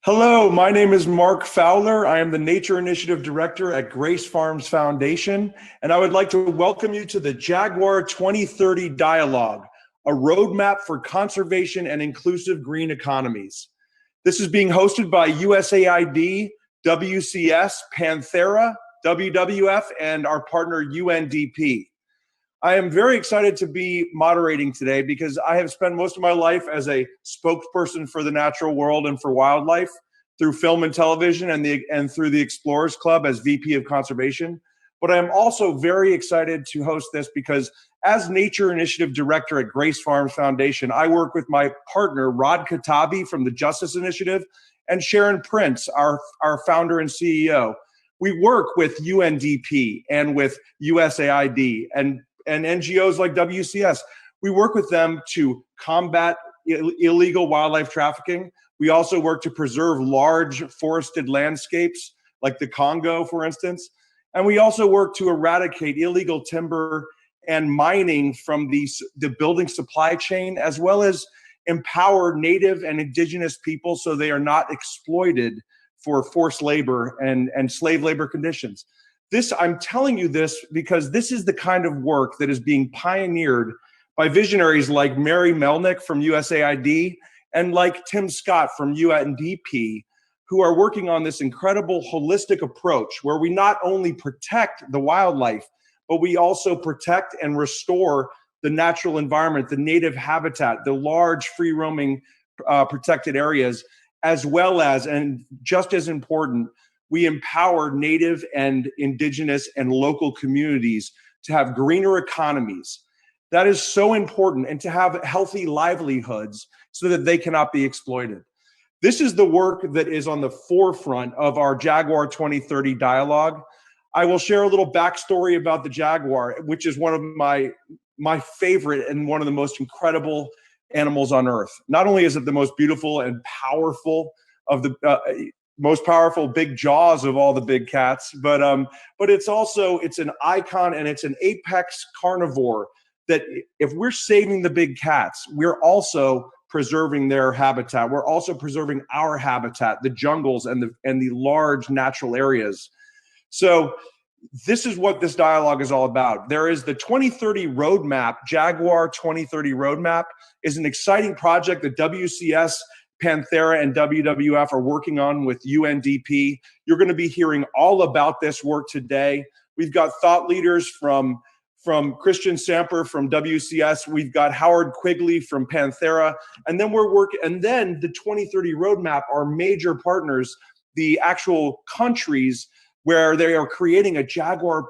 Hello, my name is Mark Fowler. I am the Nature Initiative Director at Grace Farms Foundation, and I would like to welcome you to the Jaguar 2030 Dialogue, a roadmap for conservation and inclusive green economies. This is being hosted by USAID, WCS, Panthera, WWF, and our partner UNDP. I am very excited to be moderating today because I have spent most of my life as a spokesperson for the natural world and for wildlife through film and television and through the Explorers Club as VP of Conservation. But I am also very excited to host this because as Nature Initiative Director at Grace Farms Foundation, I work with my partner, Rod Katabi from the Justice Initiative, and Sharon Prince, our founder and CEO. We work with UNDP and with USAID and NGOs like WCS. We work with them to combat illegal wildlife trafficking. We also work to preserve large forested landscapes like the Congo, for instance. And we also work to eradicate illegal timber and mining from the building supply chain, as well as empower native and indigenous people so they are not exploited for forced labor and slave labor conditions. I'm telling you this because this is the kind of work that is being pioneered by visionaries like Mary Melnick from USAID and like Tim Scott from UNDP, who are working on this incredible holistic approach where we not only protect the wildlife, but we also protect and restore the natural environment, the native habitat, the large free-roaming protected areas, as well as, and just as important, we empower native and indigenous and local communities to have greener economies. That is so important, and to have healthy livelihoods so that they cannot be exploited. This is the work that is on the forefront of our Jaguar 2030 dialogue. I will share a little backstory about the Jaguar, which is one of my favorite and one of the most incredible animals on earth. Not only is it the most beautiful and powerful of the most powerful big jaws of all the big cats, but it's an icon and it's an apex carnivore that if we're saving the big cats, we're also preserving their habitat. We're also preserving our habitat, the jungles and the large natural areas. So this is what this dialogue is all about. There is the 2030 roadmap. Jaguar 2030 roadmap is an exciting project that WCS, Panthera, and WWF are working on with UNDP. You're going to be hearing all about this work today. We've got thought leaders from Christian Samper from WCS. We've got Howard Quigley from Panthera, and then the 2030 roadmap, our major partners, the actual countries where they are creating a Jaguar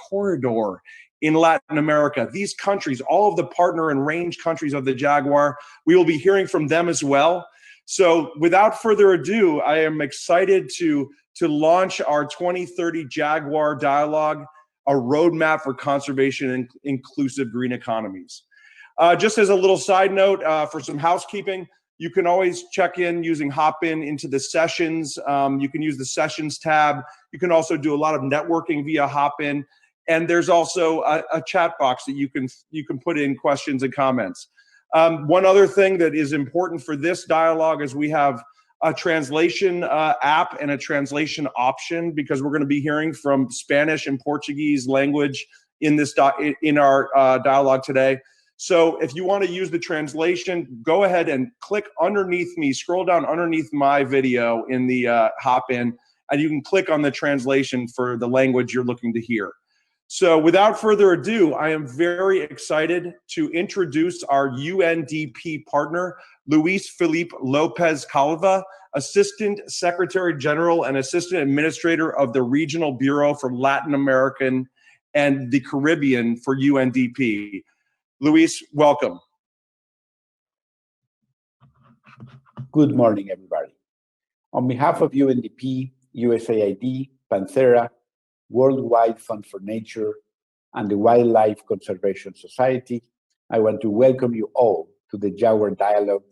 corridor in Latin America. These countries, all of the partner and range countries of the Jaguar, we will be hearing from them as well. So without further ado, I am excited to launch our 2030 Jaguar dialogue, a roadmap for conservation and inclusive green economies. Just as a little side note, for some housekeeping, you can always check in using Hopin into the sessions. You can use the sessions tab. You can also do a lot of networking via Hopin. And there's also a chat box that you can put in questions and comments. One other thing that is important for this dialogue is we have a translation app and a translation option, because we're going to be hearing from Spanish and Portuguese language in our dialogue today. So if you want to use the translation, go ahead and click underneath me, scroll down underneath my video in the Hopin, and you can click on the translation for the language you're looking to hear. So without further ado, I am very excited to introduce our UNDP partner, Luis Felipe Lopez Calva, Assistant Secretary General and Assistant Administrator of the Regional Bureau for Latin American and the Caribbean for UNDP. Luis, welcome. Good morning, everybody. On behalf of UNDP, USAID, Panthera, Worldwide Fund for Nature, and the Wildlife Conservation Society, I want to welcome you all to the Jaguar Dialogue,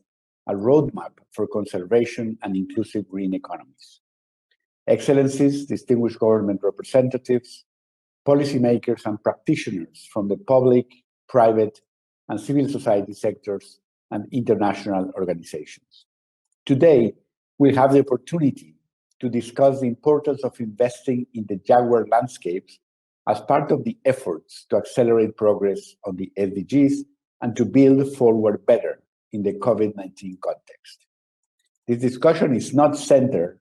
a roadmap for conservation and inclusive green economies. Excellencies, distinguished government representatives, policymakers, and practitioners from the public, private, and civil society sectors and international organizations. Today, we'll have the opportunity to discuss the importance of investing in the Jaguar landscapes as part of the efforts to accelerate progress on the SDGs and to build forward better in the COVID-19 context. This discussion is not centered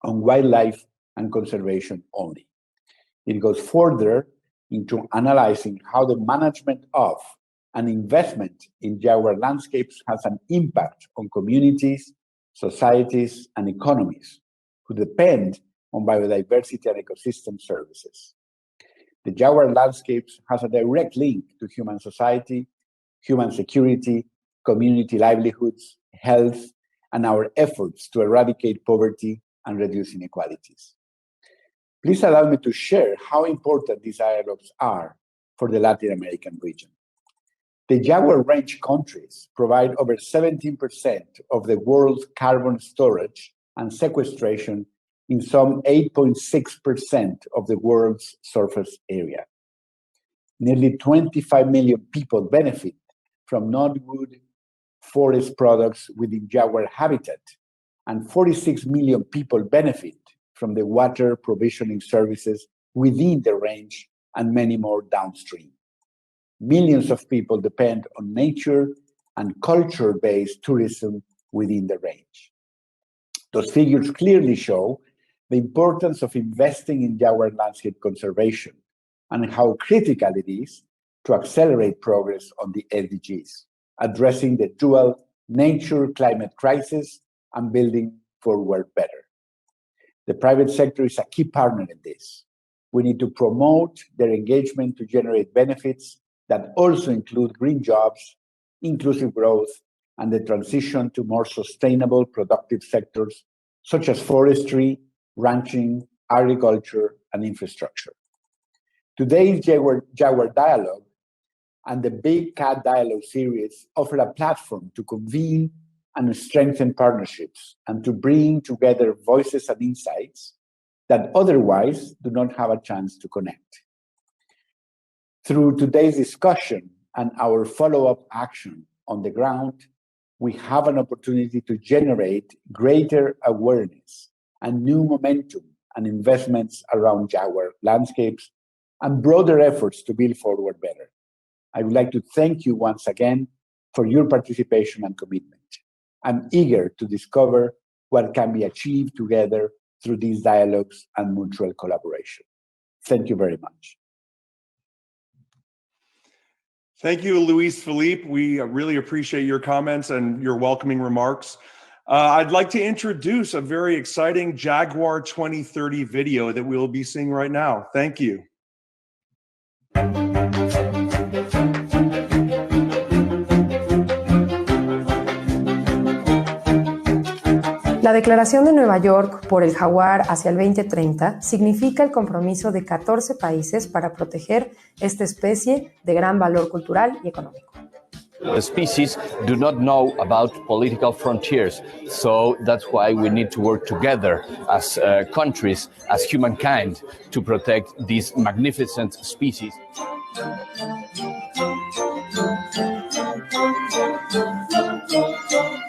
on wildlife and conservation only. It goes further into analyzing how the management of and investment in Jaguar landscapes has an impact on communities, societies, and economies who depend on biodiversity and ecosystem services. The Jaguar landscapes has a direct link to human society, human security, community livelihoods, health, and our efforts to eradicate poverty and reduce inequalities. Please allow me to share how important these dialogues are for the Latin American region. The Jaguar Range countries provide over 17% of the world's carbon storage and sequestration in some 8.6% of the world's surface area. Nearly 25 million people benefit from non-wood forest products within Jaguar habitat, and 46 million people benefit from the water provisioning services within the range and many more downstream. Millions of people depend on nature and culture-based tourism within the range. Those figures clearly show the importance of investing in Jaguar landscape conservation and how critical it is to accelerate progress on the SDGs, addressing the dual nature-climate crisis and building forward better. The private sector is a key partner in this. We need to promote their engagement to generate benefits that also include green jobs, inclusive growth, and the transition to more sustainable, productive sectors such as forestry, ranching, agriculture, and infrastructure. Today's Jaguar Dialogue and the Big Cat Dialogue series offer a platform to convene and strengthen partnerships and to bring together voices and insights that otherwise do not have a chance to connect. Through today's discussion and our follow-up action on the ground, we have an opportunity to generate greater awareness and new momentum and investments around Jaguar landscapes and broader efforts to build forward better. I would like to thank you once again for your participation and commitment. I'm eager to discover what can be achieved together through these dialogues and mutual collaboration. Thank you very much. Thank you, Luis Felipe. We really appreciate your comments and your welcoming remarks. I'd like to introduce a very exciting Jaguar 2030 video that we'll be seeing right now. Thank you. La Declaración de Nueva York por el Jaguar hacia el 2030 significa el compromiso de 14 países para proteger esta especie de gran valor cultural y económico. The species do not know about political frontiers, so that's why we need to work together as countries, as humankind, to protect these magnificent species.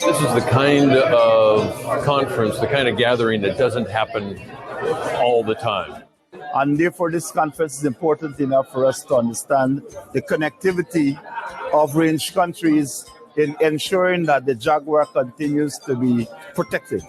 This is the kind of conference, the kind of gathering that doesn't happen all the time. And therefore, this conference is important enough for us to understand the connectivity of range countries in ensuring that the Jaguar continues to be protected.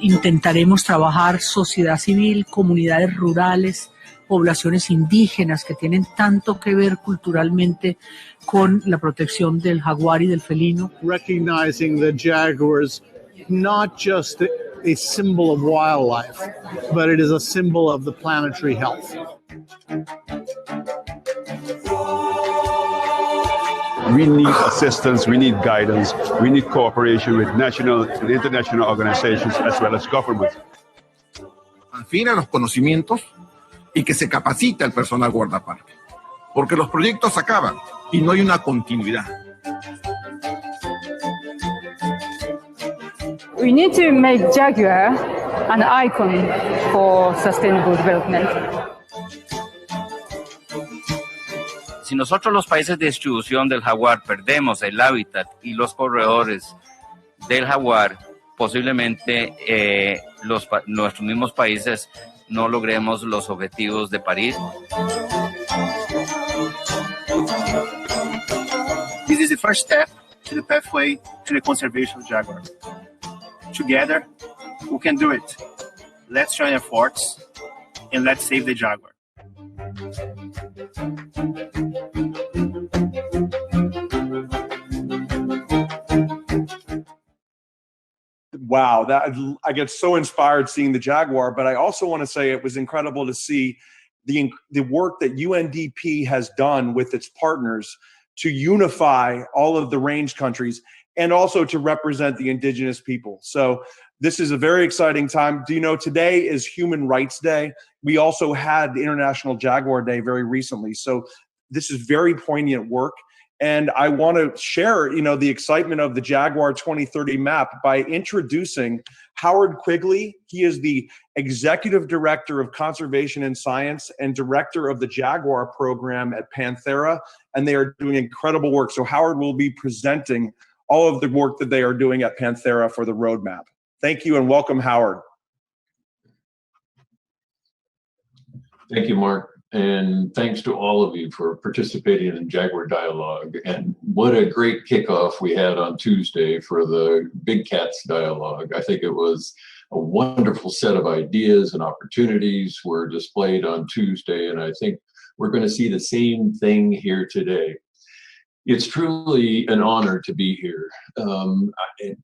Intentaremos trabajar sociedad civil, comunidades rurales, poblaciones indígenas que tienen tanto que ver culturalmente con la protección del jaguar y del felino. Recognizing the jaguars not just a symbol of wildlife, but it is a symbol of the planetary health. We need assistance, we need guidance, we need cooperation with national and international organizations as well as governments. Afina los conocimientos y que se capacite al personal guardaparque, porque los proyectos acaban y no hay una continuidad. We need to make Jaguar an icon for sustainable development. Si nosotros los países de distribución del jaguar perdemos el hábitat y los corredores del jaguar, posiblemente nuestros mismos países no logremos los objetivos de París. This is the first step to the pathway to the conservation of jaguar. Together, we can do it. Let's join efforts and let's save the jaguar. Wow, I get so inspired seeing the Jaguar, but I also want to say it was incredible to see the work that UNDP has done with its partners to unify all of the range countries and also to represent the indigenous people. So this is a very exciting time. Do you know today is Human Rights Day? We also had the International Jaguar Day very recently. So this is very poignant work. And I want to share, the excitement of the Jaguar 2030 map by introducing Howard Quigley. He is the Executive Director of Conservation and Science and Director of the Jaguar program at Panthera, and they are doing incredible work. So Howard will be presenting all of the work that they are doing at Panthera for the roadmap. Thank you and welcome, Howard. Thank you, Mark. And thanks to all of you for participating in Jaguar Dialogue. And what a great kickoff we had on Tuesday for the Big Cats Dialogue. I think it was a wonderful set of ideas and opportunities were displayed on Tuesday. And I think we're going to see the same thing here today. It's truly an honor to be here.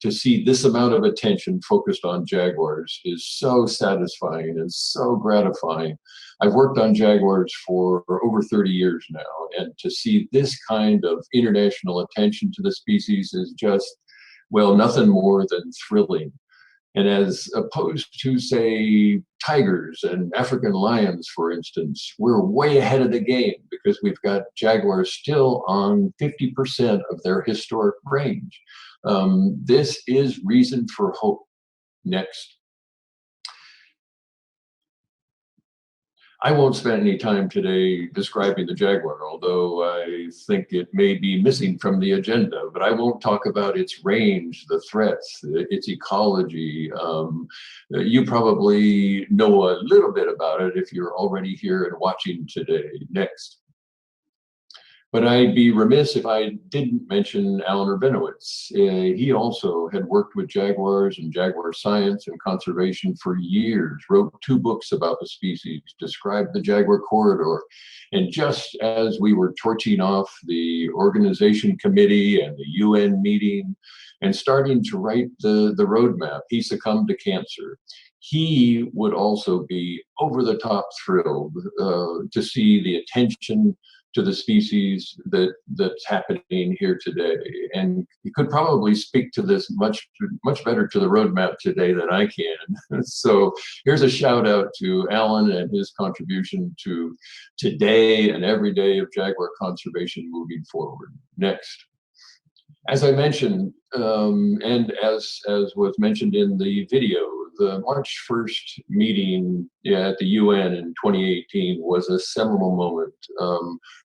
To see this amount of attention focused on jaguars is so satisfying and so gratifying. I've worked on jaguars for over 30 years now, and to see this kind of international attention to the species is just, well, nothing more than thrilling. And as opposed to, say, tigers and African lions, for instance, we're way ahead of the game because we've got jaguars still on 50% of their historic range. This is reason for hope. Next. I won't spend any time today describing the jaguar, although I think it may be missing from the agenda, but I won't talk about its range, the threats, its ecology. You probably know a little bit about it if you're already here and watching today. Next. But I'd be remiss if I didn't mention Alan Rabinowitz. He also had worked with jaguars and jaguar science and conservation for years, wrote 2 books about the species, described the jaguar corridor. And just as we were torching off the organization committee and the UN meeting and starting to write the roadmap, he succumbed to cancer. He would also be over the top thrilled to see the attention to the species that's happening here today. And he could probably speak to this much better to the roadmap today than I can. So here's a shout out to Alan and his contribution to today and every day of jaguar conservation moving forward. Next. As I mentioned, and as was mentioned in the video, the March 1st meeting at the UN in 2018 was a seminal moment.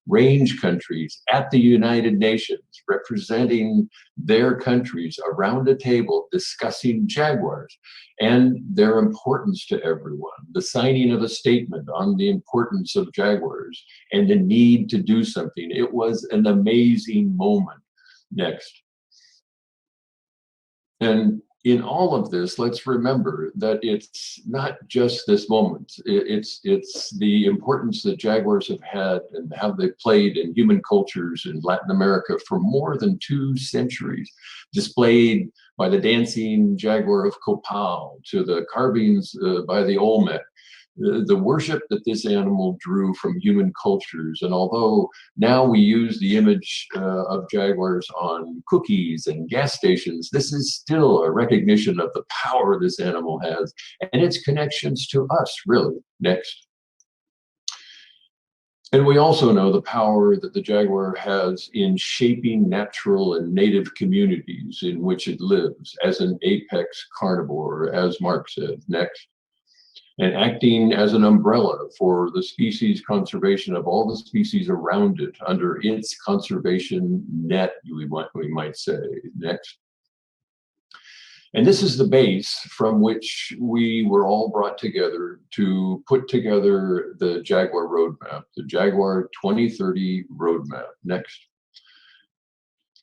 Range countries at the United Nations representing their countries around a table discussing jaguars and their importance to everyone. The signing of a statement on the importance of jaguars and the need to do something. It was an amazing moment. Next. And in all of this, let's remember that it's not just this moment. It's the importance that jaguars have had and how they played in human cultures in Latin America for more than 2 centuries, displayed by the dancing jaguar of Copal to the carvings by the Olmec. The worship that this animal drew from human cultures. And although now we use the image of jaguars on cookies and gas stations, this is still a recognition of the power this animal has and its connections to us, really. Next. And we also know the power that the jaguar has in shaping natural and native communities in which it lives as an apex carnivore, as Mark said. Next. and acting as an umbrella for the species conservation of all the species around it under its conservation net, we might say. Next. And this is the base from which we were all brought together to put together the Jaguar roadmap, the Jaguar 2030 roadmap. Next.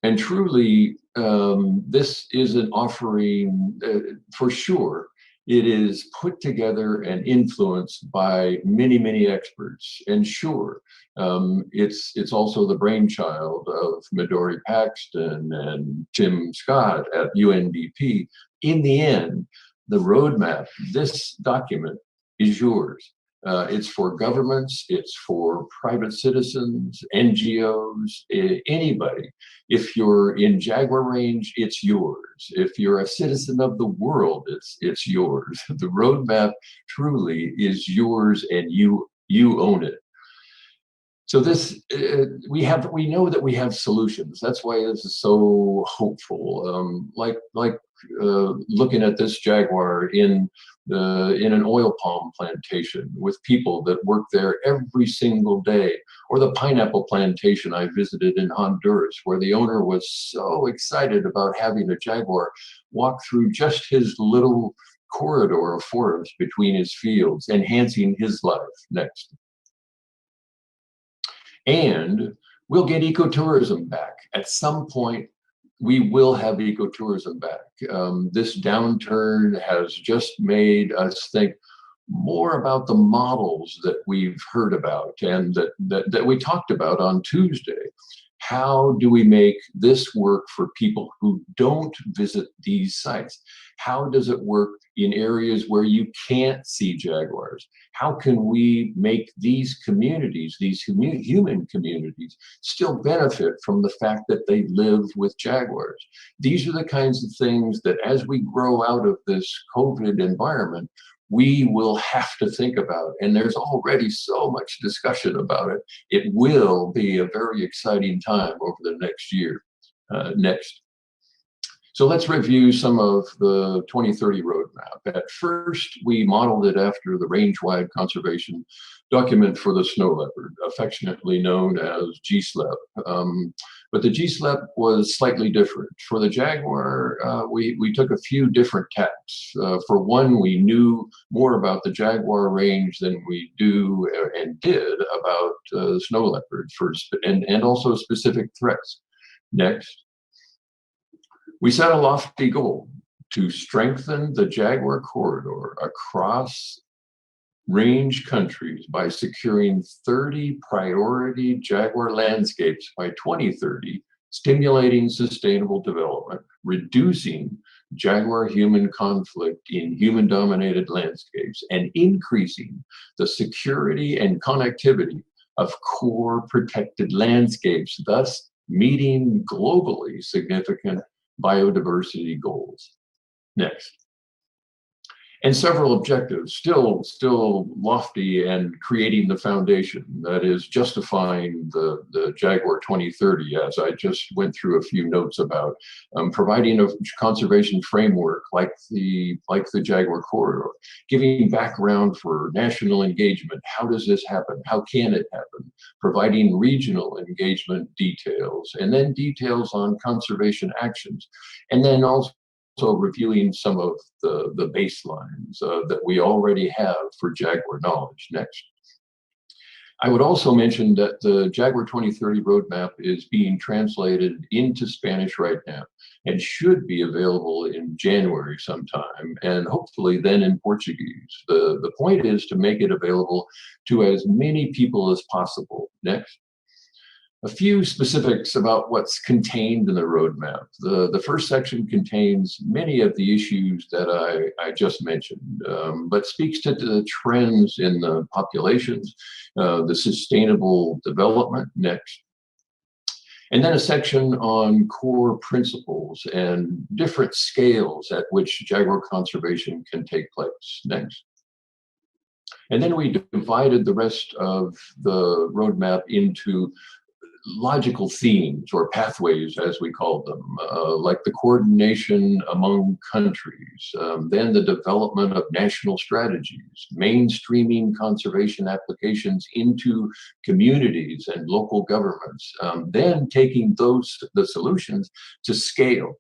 And truly, this is an offering, for sure. It is put together and influenced by many, many experts. And sure, it's also the brainchild of Midori Paxton and Tim Scott at UNDP. In the end, the roadmap, this document, is yours. It's for governments, it's for private citizens, NGOs, anybody. If you're in Jaguar Range, it's yours. If you're a citizen of the world, it's yours. The roadmap truly is yours, and you own it. So this, we know that we have solutions. That's why this is so hopeful. Like looking at this Jaguar in an oil palm plantation with people that work there every single day, or the pineapple plantation I visited in Honduras, where the owner was so excited about having a Jaguar walk through just his little corridor of forest between his fields, enhancing his life. Next. And we'll get ecotourism back. At some point, we will have ecotourism back. This downturn has just made us think more about the models that we've heard about and that we talked about on Tuesday. How do we make this work for people who don't visit these sites? How does it work in areas where you can't see jaguars? How can we make these communities, these human communities, still benefit from the fact that they live with jaguars? These are the kinds of things that as we grow out of this COVID environment, we will have to think about, and there's already so much discussion about it. It will be a very exciting time over the next year. Next. So let's review some of the 2030 roadmap. At first, we modeled it after the range-wide conservation document for the snow leopard, affectionately known as GSLEP. But the GSLEP was slightly different. For the Jaguar, we took a few different tacks. For one, we knew more about the Jaguar range than we do and did about the snow leopard, and also specific threats. Next. We set a lofty goal to strengthen the Jaguar corridor across range countries by securing 30 priority Jaguar landscapes by 2030, stimulating sustainable development, reducing Jaguar-human conflict in human-dominated landscapes, and increasing the security and connectivity of core protected landscapes, thus meeting globally significant biodiversity goals. Next. And several objectives, still lofty, and creating the foundation, that is justifying the Jaguar 2030, as I just went through a few notes about, providing a conservation framework like the Jaguar corridor, giving background for national engagement. How does this happen? How can it happen? Providing regional engagement details, and then details on conservation actions, and then also reviewing some of the baselines that we already have for Jaguar knowledge. Next. I would also mention that the Jaguar 2030 roadmap is being translated into Spanish right now and should be available in January sometime, and hopefully then in Portuguese. The point is to make it available to as many people as possible. Next. A few specifics about what's contained in the roadmap. The first section contains many of the issues that I just mentioned, but speaks to the trends in the populations, the sustainable development. Next. And then a section on core principles and different scales at which Jaguar conservation can take place. Next. And then we divided the rest of the roadmap into logical themes or pathways, as we call them, like the coordination among countries, then the development of national strategies, mainstreaming conservation applications into communities and local governments, then taking the solutions to scale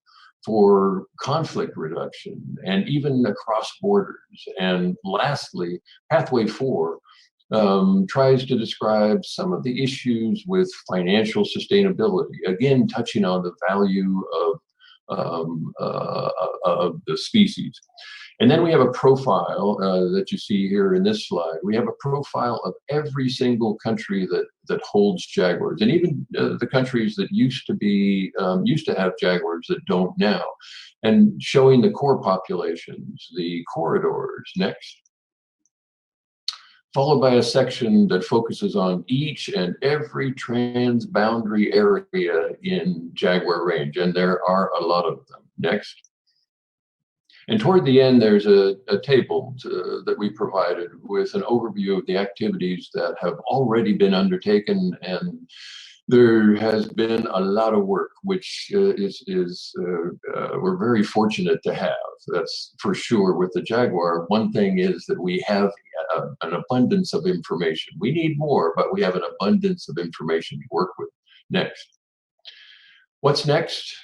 for conflict reduction and even across borders. And lastly, Pathway 4 tries to describe some of the issues with financial sustainability, again touching on the value of the species. And then we have a profile that you see here in this slide. We have a profile of every single country that holds jaguars, and even the countries that used to have jaguars that don't now, and showing the core populations, the corridors. Next. Followed by a section that focuses on each and every transboundary area in Jaguar range, and there are a lot of them. Next. And toward the end, there's a table that we provided with an overview of the activities that have already been undertaken, and there has been a lot of work, which we're very fortunate to have. That's for sure with the Jaguar. One thing is that we have an abundance of information. We need more, but we have an abundance of information to work with. Next. What's next?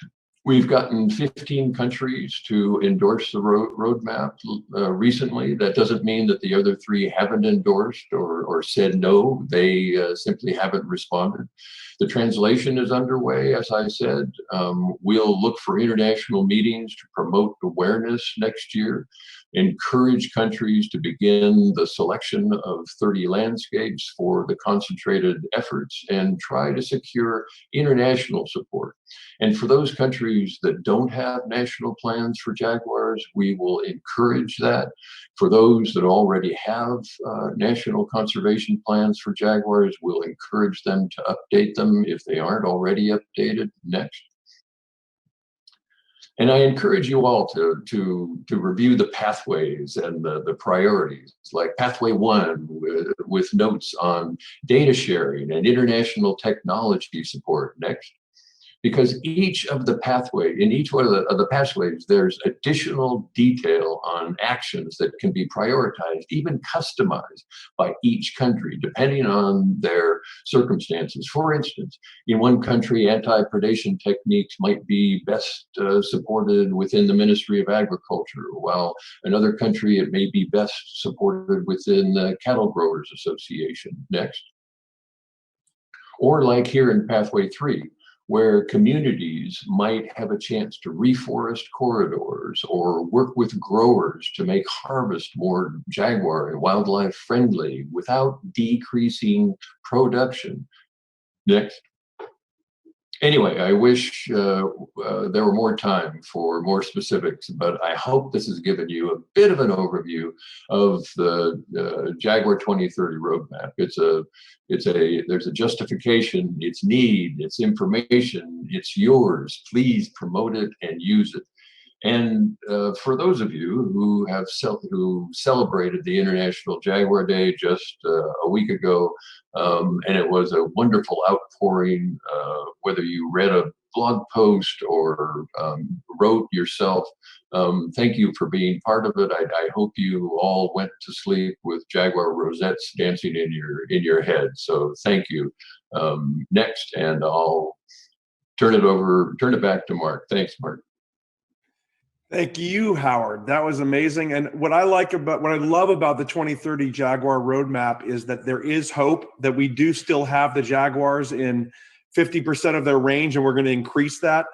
We've gotten 15 countries to endorse the roadmap recently. That doesn't mean that the other 3 haven't endorsed or said no. They simply haven't responded. The translation is underway, as I said. We'll look for international meetings to promote awareness next year, encourage countries to begin the selection of 30 landscapes for the concentrated efforts, and try to secure international support. And for those countries that don't have national plans for jaguars, we will encourage that. For those that already have national conservation plans for jaguars, we'll encourage them to update them if they aren't already updated. Next. And I encourage you all to review the pathways and the priorities, like Pathway 1 with notes on data sharing and international technology support. Next. Because each of the pathway, in each one of the pathways, there's additional detail on actions that can be prioritized, even customized by each country, depending on their circumstances. For instance, in one country, anti-predation techniques might be best supported within the Ministry of Agriculture, while another country, it may be best supported within the Cattle Growers Association. Next. Or like here in Pathway 3, where communities might have a chance to reforest corridors or work with growers to make harvest more jaguar and wildlife friendly without decreasing production. Next. Anyway, I wish there were more time for more specifics, but I hope this has given you a bit of an overview of the Jaguar 2030 roadmap. There's a justification, it's need, it's information, it's yours. Please promote it and use it. And for those of you who celebrated the International Jaguar Day just a week ago, and it was a wonderful outpouring, whether you read a blog post or wrote yourself, thank you for being part of it. I hope you all went to sleep with Jaguar rosettes dancing in your head. So thank you. Next, and I'll turn it back to Mark. Thanks, Mark. Thank you, Howard. That was amazing. And what I love about the 2030 Jaguar roadmap is that there is hope that we do still have the jaguars in 50% of their range, and we're going to increase that.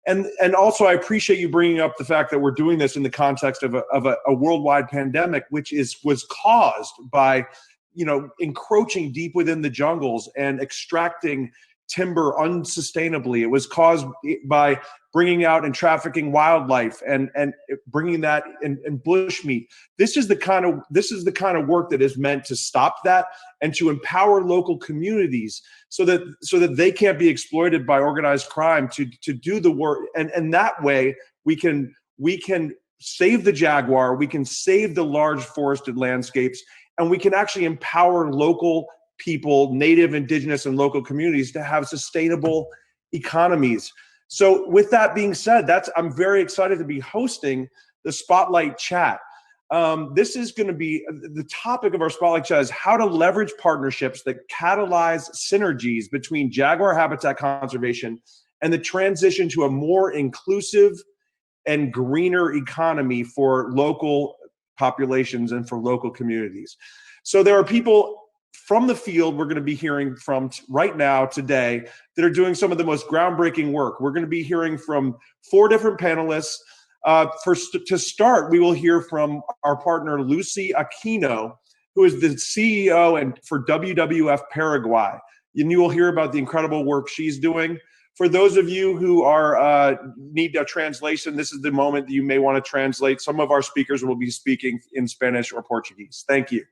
And also, I appreciate you bringing up the fact that we're doing this in the context of a worldwide pandemic, which was caused by, encroaching deep within the jungles and extracting timber unsustainably. It was caused by bringing out and trafficking wildlife and bringing that in bushmeat. This is the kind of work that is meant to stop that and to empower local communities so that they can't be exploited by organized crime to do the work. And that way we can save the jaguar, we can save the large forested landscapes, and we can actually empower local people, native, indigenous, and local communities to have sustainable economies. So with that being said, I'm very excited to be hosting the Spotlight Chat. This is going to be the topic of our Spotlight Chat is how to leverage partnerships that catalyze synergies between jaguar habitat conservation and the transition to a more inclusive and greener economy for local populations and for local communities. So there are people from the field we're going to be hearing from right now today that are doing some of the most groundbreaking work. We're going to be hearing from 4 different panelists. To start, we will hear from our partner, Lucy Aquino, who is the CEO for WWF Paraguay. And you will hear about the incredible work she's doing. For those of you who need a translation, this is the moment that you may want to translate. Some of our speakers will be speaking in Spanish or Portuguese. Thank you.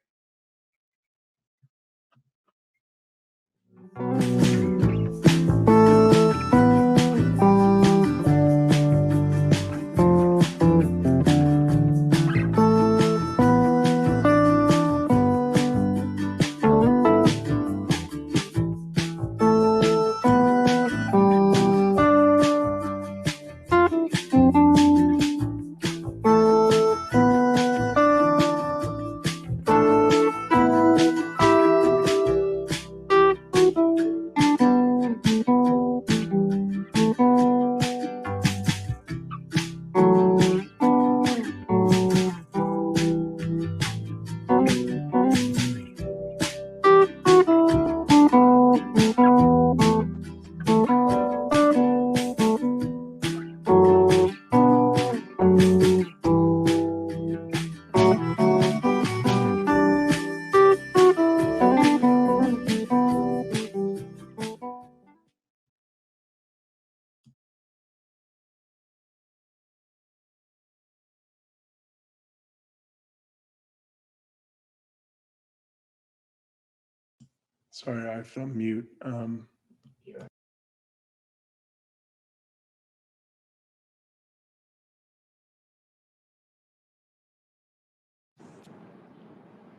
Sorry, I have to mute.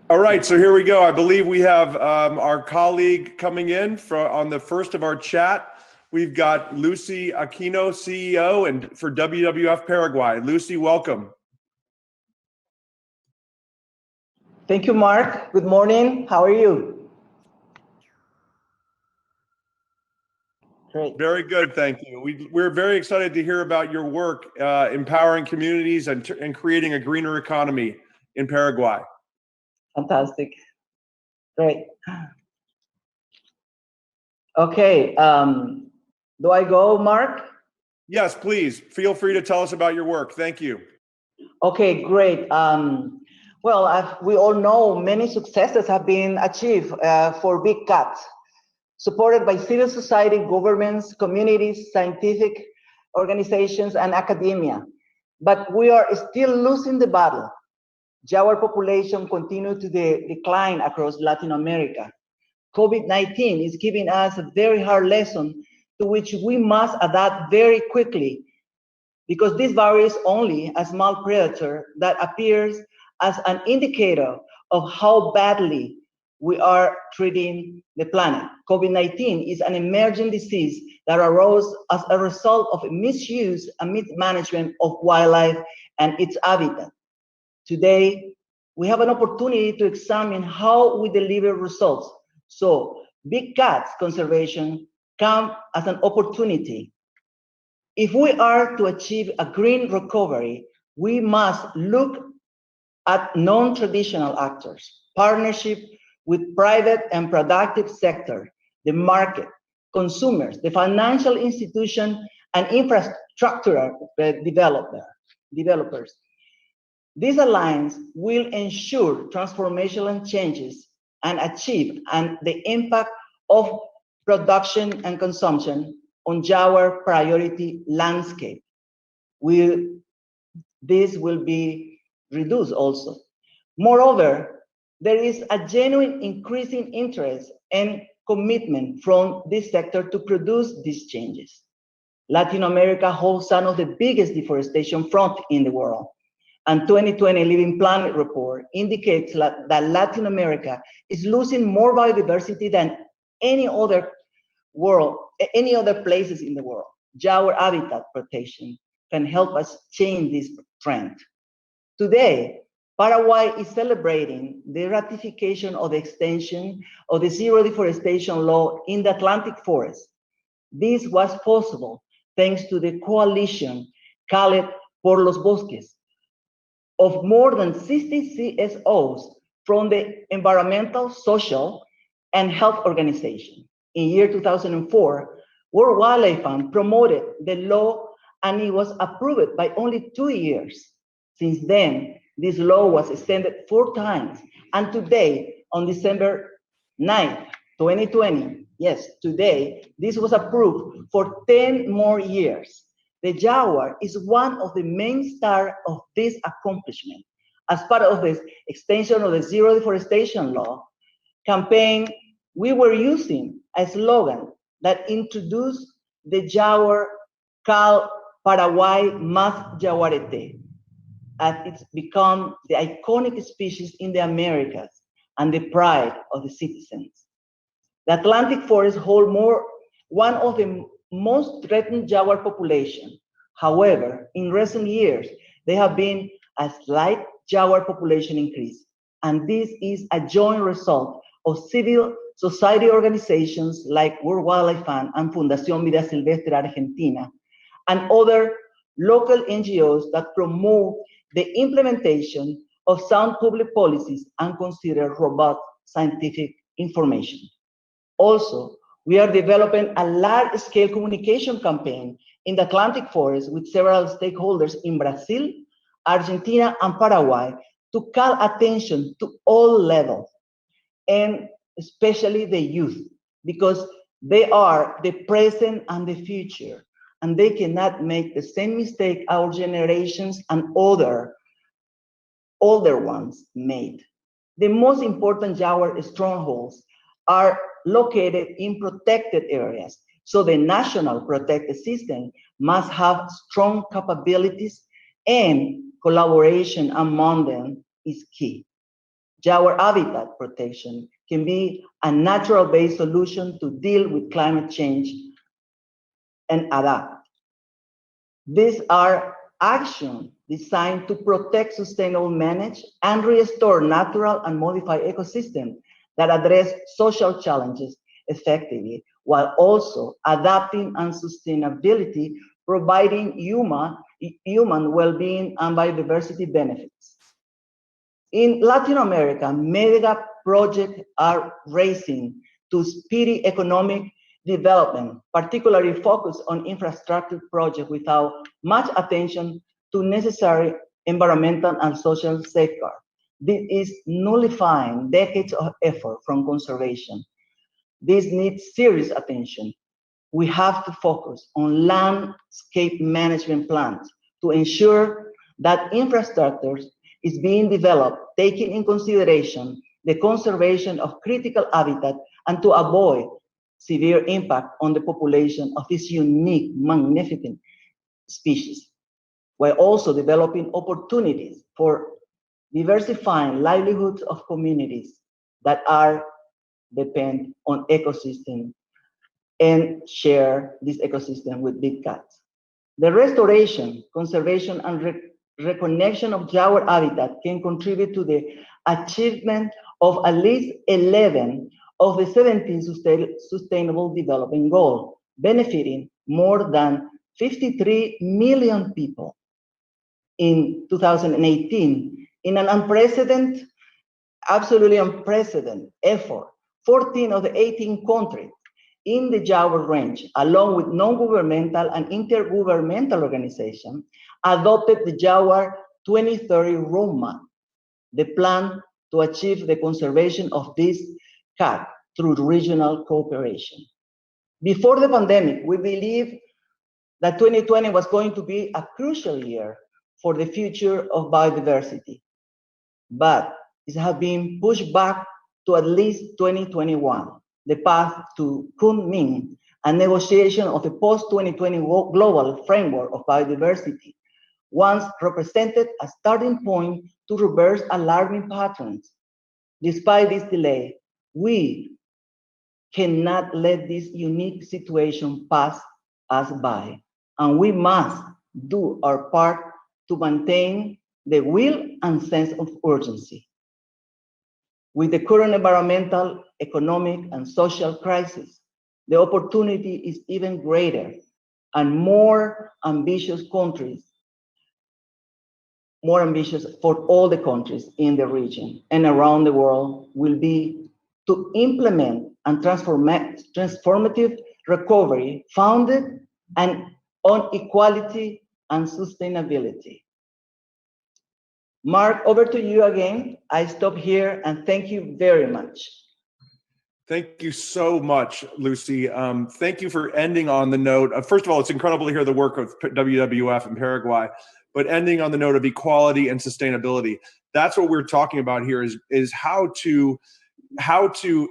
All right, so here we go. I believe we have our colleague coming in on the first of our chat. We've got Lucy Aquino, CEO, and for WWF Paraguay. Lucy, welcome. Thank you, Mark. Good morning. How are you? Great. Very good, thank you. We're very excited to hear about your work empowering communities and creating a greener economy in Paraguay. Fantastic. Great. Okay. Do I go, Mark? Yes, please. Feel free to tell us about your work. Thank you. Okay, great. Well, as we all know, many successes have been achieved for big cats, supported by civil society, governments, communities, scientific organizations, and academia. But we are still losing the battle. Jaguar population continue to decline across Latin America. COVID-19 is giving us a very hard lesson to which we must adapt very quickly, because this virus is only a small predator that appears as an indicator of how badly we are treating the planet. COVID-19 is an emerging disease that arose as a result of misuse and mismanagement of wildlife and its habitat. Today, we have an opportunity to examine how we deliver results. So, big cats conservation comes as an opportunity. If we are to achieve a green recovery, we must look at non-traditional actors, partnership with private and productive sector, the market, consumers, the financial institution, and infrastructure developers. This alliance will ensure transformational changes and achieve the impact of production and consumption on Jaguar priority landscape. This will be reduced also. Moreover, there is a genuine increasing interest and commitment from this sector to produce these changes. Latin America holds some of the biggest deforestation front in the world. and 2020 Living Planet report indicates that Latin America is losing more biodiversity than any other places in the world. Jaguar habitat protection can help us change this trend. Today, Paraguay is celebrating the ratification of the extension of the zero deforestation law in the Atlantic forest. This was possible thanks to the coalition called Por los Bosques of more than 60 CSOs from the environmental, social, and health organization. In year 2004, World Wildlife Fund promoted the law and it was approved by only 2 years. Since then, this law was extended 4 times. And today, on December 9th, 2020, yes, today, this was approved for 10 more years. The Jaguar is one of the main stars of this accomplishment. As part of this extension of the zero deforestation law campaign, we were using a slogan that introduced the Jaguar called Paraguay más jaguarete, as it's become the iconic species in the Americas and the pride of the citizens. The Atlantic forest holds one of the most threatened jaguar population. However, in recent years, there have been a slight jaguar population increase, and this is a joint result of civil society organizations like World Wildlife Fund and Fundación Vida Silvestre Argentina, and other local NGOs that promote the implementation of sound public policies and consider robust scientific information. Also, we are developing a large-scale communication campaign in the Atlantic forest with several stakeholders in Brazil, Argentina, and Paraguay to call attention to all levels, and especially the youth, because they are the present and the future, and they cannot make the same mistake our generations and older ones made. The most important jaguar strongholds are located in protected areas, so the national protected system must have strong capabilities, and collaboration among them is key. Jaguar habitat protection can be a natural-based solution to deal with climate change and adapt. These are actions designed to protect, sustainable, manage, and restore natural and modified ecosystems that address social challenges effectively, while also adapting and sustainability, providing human well-being and biodiversity benefits. In Latin America, mega projects are racing to speedy economic development, particularly focused on infrastructure projects without much attention to necessary environmental and social safeguards. This is nullifying decades of effort from conservation. This needs serious attention. We have to focus on landscape management plans to ensure that infrastructure is being developed, taking in consideration the conservation of critical habitat and to avoid severe impact on the population of this unique, magnificent species, while also developing opportunities for diversifying livelihoods of communities that are depend on ecosystem and share this ecosystem with big cats. The restoration, conservation, and reconnection of jaguar habitat can contribute to the achievement of at least 11 of the 17 Sustainable Development Goals, benefiting more than 53 million people in 2018 in an unprecedented, absolutely unprecedented effort. 14 of the 18 countries in the Jaguar range, along with non-governmental and intergovernmental organizations, adopted the Jaguar 2030 roadmap, the plan to achieve the conservation of this cat through regional cooperation. Before the pandemic, we believed that 2020 was going to be a crucial year for the future of biodiversity, but it has been pushed back to at least 2021, the path to Kunming, a negotiation of the post-2020 global framework of biodiversity, once represented a starting point to reverse alarming patterns. Despite this delay, we cannot let this unique situation pass us by, and we must do our part to maintain the will and sense of urgency. With the current environmental, economic, and social crisis, the opportunity is even greater, and more ambitious for all the countries in the region and around the world will be to implement and transformative recovery founded on equality and sustainability. Mark, over to you again. I stop here and thank you very much. Thank you so much, Lucy. Thank you for ending on the note. First of all, it's incredible to hear the work of WWF in Paraguay, but ending on the note of equality and sustainability. That's what we're talking about here is how to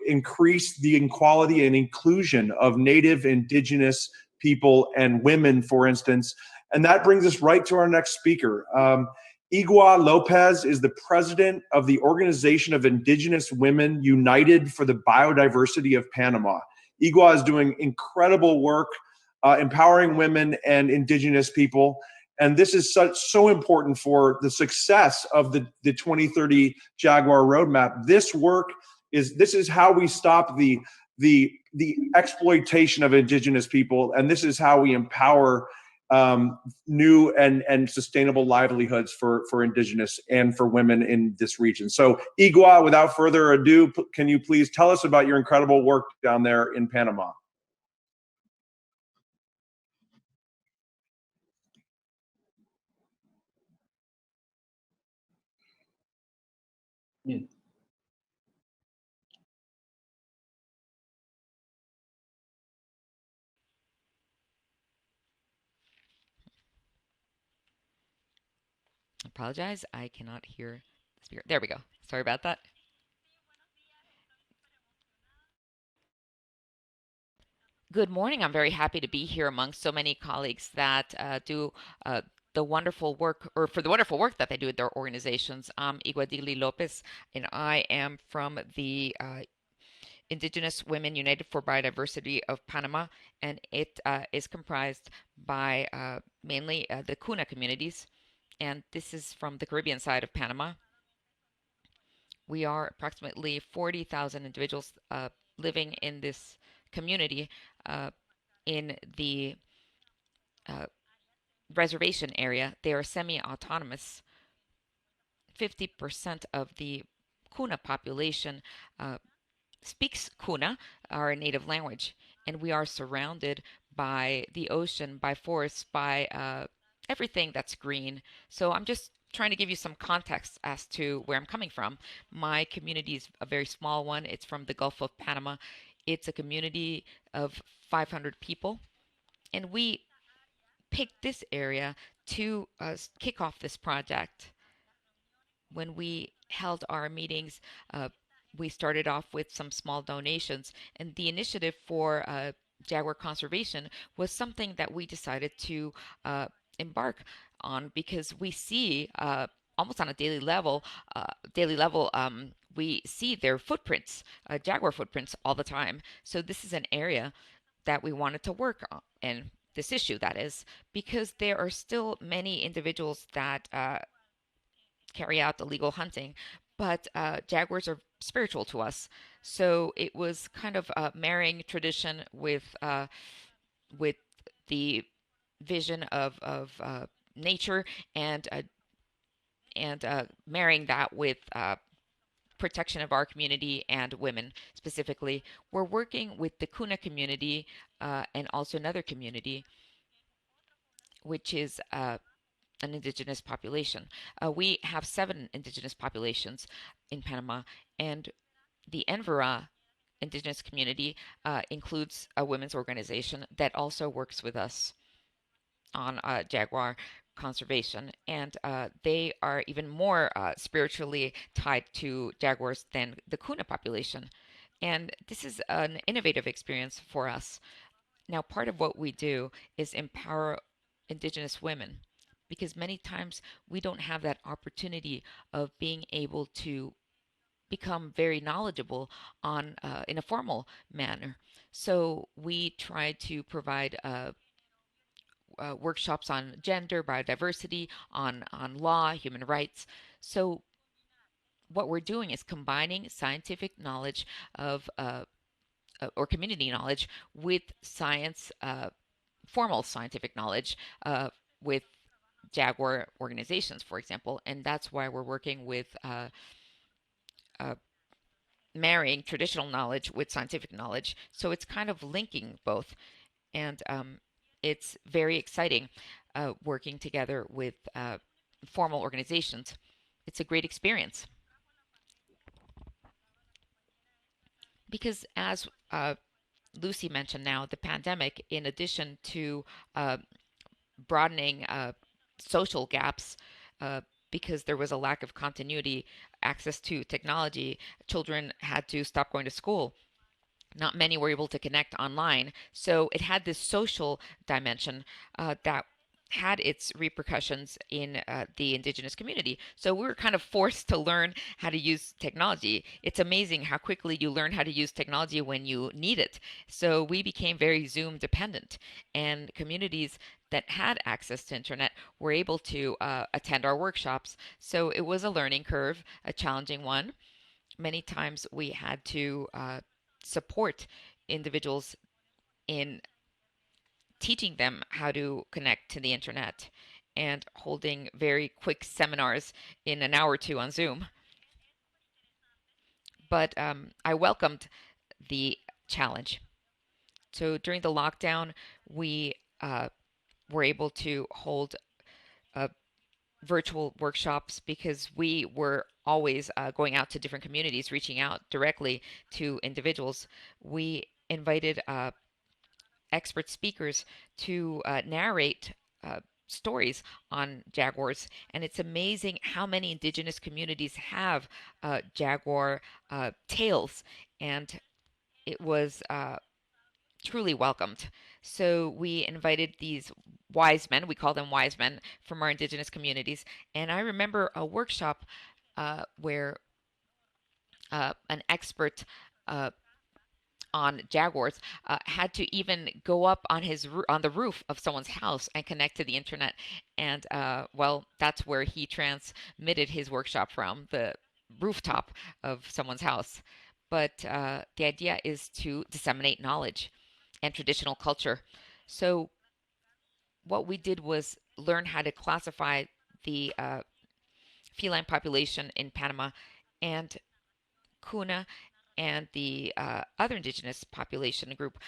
increase the equality and inclusion of Native, Indigenous people and women, for instance. And that brings us right to our next speaker. Igua Lopez is the president of the Organization of Indigenous Women United for the Biodiversity of Panama. Igua is doing incredible work empowering women and indigenous people. And this is so important for the success of the 2030 Jaguar roadmap. This is how we stop the exploitation of indigenous people, and this is how we empower new and sustainable livelihoods for indigenous and for women in this region. So Igua, without further ado, can you please tell us about your incredible work down there in Panama? Yeah. Apologize, I cannot hear the speaker. There we go. Sorry about that. Good morning. I'm very happy to be here among so many colleagues that do the wonderful work, or for the wonderful work that they do at their organizations. I'm Iguadili Lopez, and I am from the Indigenous Women United for Biodiversity of Panama, and it is comprised by mainly the Kuna communities, and this is from the Caribbean side of Panama. We are approximately 40,000 individuals living in this community in the reservation area. They are semi-autonomous. 50% of the Kuna population speaks Kuna, our native language, and we are surrounded by the ocean, by forests, by everything that's green. So I'm just trying to give you some context as to where I'm coming from. My community is a very small one. It's from the Gulf of Panama. It's a community of 500 people, and we picked this area to kick off this project. When we held our meetings, we started off with some small donations, and the initiative for Jaguar conservation was something that we decided to embark on because we see almost on a daily level, we see their footprints, Jaguar footprints all the time. So this is an area that we wanted to work on, and this issue that is, because there are still many individuals that carry out illegal hunting, but jaguars are spiritual to us. So it was kind of marrying tradition with the vision of nature, and marrying that with protection of our community and women specifically. We're working with the Kuna community and also another community, which is an indigenous population. We have 7 indigenous populations in Panama, and the Envera indigenous community includes a women's organization that also works with us on jaguar conservation, and they are even more spiritually tied to jaguars than the Kuna population. And this is an innovative experience for us. Now, part of what we do is empower indigenous women, because many times we don't have that opportunity of being able to become very knowledgeable on in a formal manner. So we try to provide workshops on gender, biodiversity, on law, human rights. So what we're doing is combining scientific knowledge of or community knowledge with science, formal scientific knowledge with Jaguar organizations, for example, and that's why we're working with marrying traditional knowledge with scientific knowledge. So it's kind of linking both, and it's very exciting working together with formal organizations. It's a great experience because, as Lucy mentioned, now the pandemic, in addition to broadening social gaps, because there was a lack of continuity, access to technology, children had to stop going to school. Not many were able to connect online. So it had this social dimension that had its repercussions in the indigenous community. So we were kind of forced to learn how to use technology. It's amazing how quickly you learn how to use technology when you need it. So we became very Zoom dependent, and communities that had access to internet were able to attend our workshops. So it was a learning curve, a challenging one. Many times we had to support individuals in teaching them how to connect to the internet and holding very quick seminars in an hour or two on Zoom. But I welcomed the challenge. So during the lockdown, we were able to hold virtual workshops because we were always going out to different communities, reaching out directly to individuals. We invited expert speakers to narrate stories on jaguars, and it's amazing how many indigenous communities have jaguar tales, and it was truly welcomed. So we invited these wise men, we call them wise men, from our indigenous communities. And I remember a workshop where an expert on jaguars had to even go up on the roof of someone's house and connect to the internet. And well, that's where he transmitted his workshop from, the rooftop of someone's house. But the idea is to disseminate knowledge and traditional culture. So what we did was learn how to classify the feline population in Panama, and Kuna and the other indigenous population group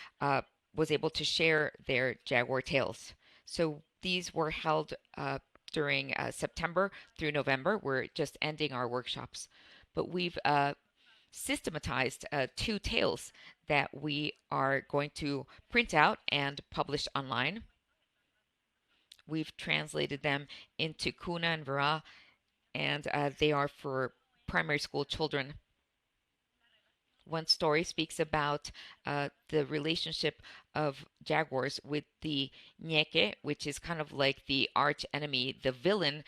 was able to share their jaguar tales. So these were held during September through November. We're just ending our workshops, but we've systematized 2 tales that we are going to print out and publish online. We've translated them into Kuna and Vara, and they are for primary school children. One story speaks about the relationship of jaguars with the Ñeque, which is kind of like the arch enemy, the villain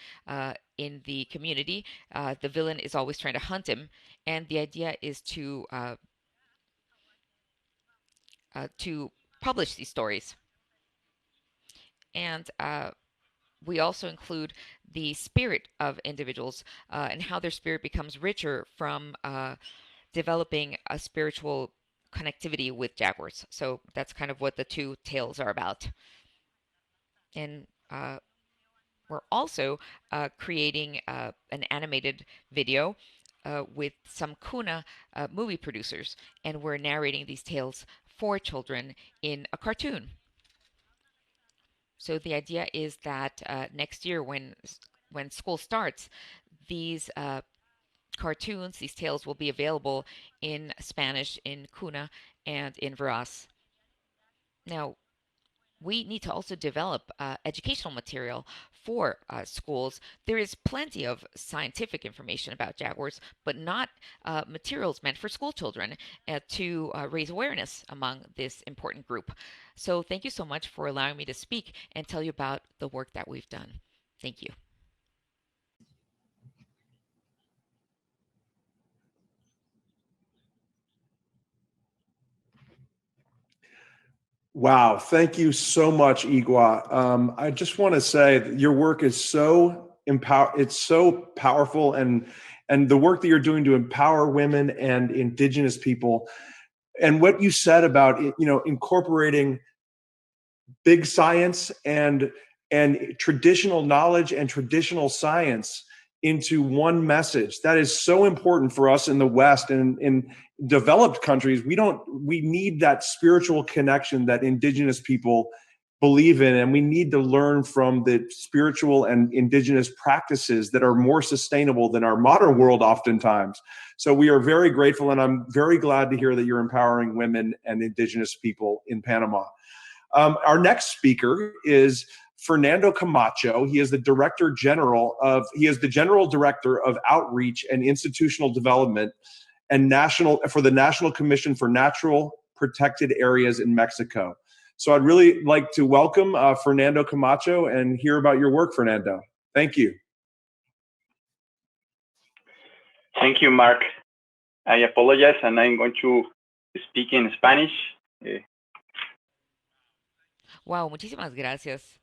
in the community. The villain is always trying to hunt him, and the idea is to publish these stories. And we also include the spirit of individuals and how their spirit becomes richer from developing a spiritual connectivity with jaguars. So that's kind of what the 2 tales are about. And we're also creating an animated video with some Kuna movie producers, and we're narrating these tales for children in a cartoon. So the idea is that next year, when school starts, these cartoons, these tales will be available in Spanish, in Kuna, and in Veraz. Now, we need to also develop educational material for schools. There is plenty of scientific information about jaguars, but not materials meant for school children to raise awareness among this important group. So thank you so much for allowing me to speak and tell you about the work that we've done. Thank you. Wow, thank you so much, Igua. I just want to say that your work is so it's so powerful, and the work that you're doing to empower women and indigenous people, and what you said about incorporating big science and traditional knowledge and traditional science into one message. That is so important for us in the West and in developed countries. We need that spiritual connection that indigenous people believe in, and we need to learn from the spiritual and indigenous practices that are more sustainable than our modern world oftentimes. So we are very grateful, and I'm very glad to hear that you're empowering women and indigenous people in Panama. Our next speaker is Fernando Camacho. He is the General Director of Outreach and Institutional Development for the National Commission for Natural Protected Areas in Mexico. So I'd really like to welcome Fernando Camacho and hear about your work, Fernando. Thank you. Thank you, Mark. I apologize, and I'm going to speak in Spanish. Wow, muchísimas gracias.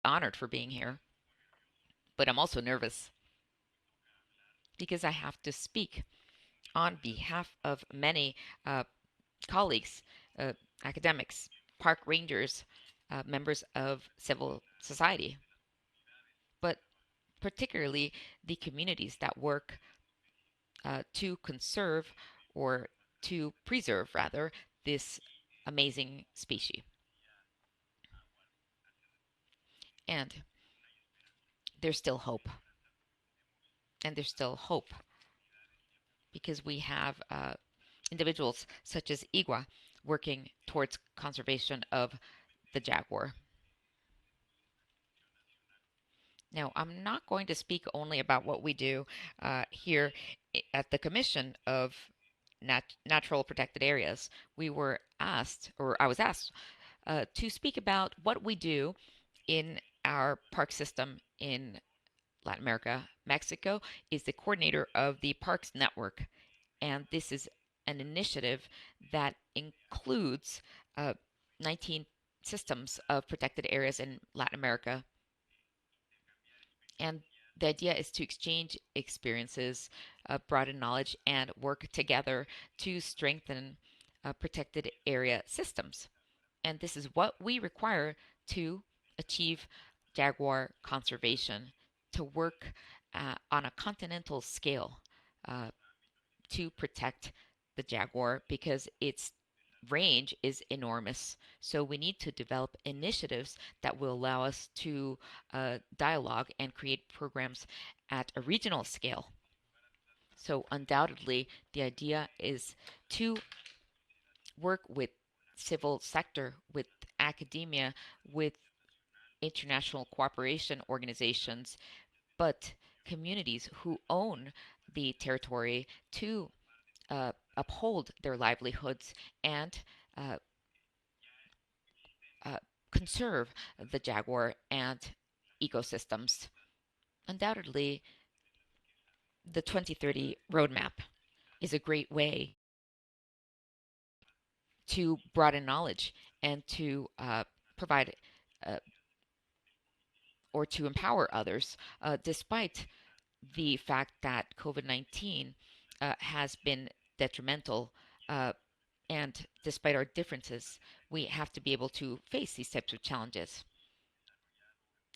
Honored for being here. But I'm also nervous because I have to speak on behalf of many colleagues, academics, park rangers, members of civil society, but particularly the communities that work to conserve, or to preserve rather, this amazing species. And there's still hope. And there's still hope because we have individuals such as Igua working towards conservation of the jaguar. Now, I'm not going to speak only about what we do here at the Commission of Natural Protected Areas. We were asked, or I was asked, to speak about what we do in our park system in Latin America. Mexico is the coordinator of the Parks Network, and this is an initiative that includes 19 systems of protected areas in Latin America. And the idea is to exchange experiences, broaden knowledge, and work together to strengthen protected area systems. And this is what we require to achieve jaguar conservation, to work on a continental scale to protect the jaguar, because its range is enormous. So we need to develop initiatives that will allow us to dialogue and create programs at a regional scale. So undoubtedly, the idea is to work with civil sector, with academia, with international cooperation organizations, but communities who own the territory to uphold their livelihoods and conserve the jaguar and ecosystems. Undoubtedly, the 2030 roadmap is a great way to broaden knowledge and to provide or to empower others, despite the fact that COVID-19 has been detrimental, and despite our differences, we have to be able to face these types of challenges.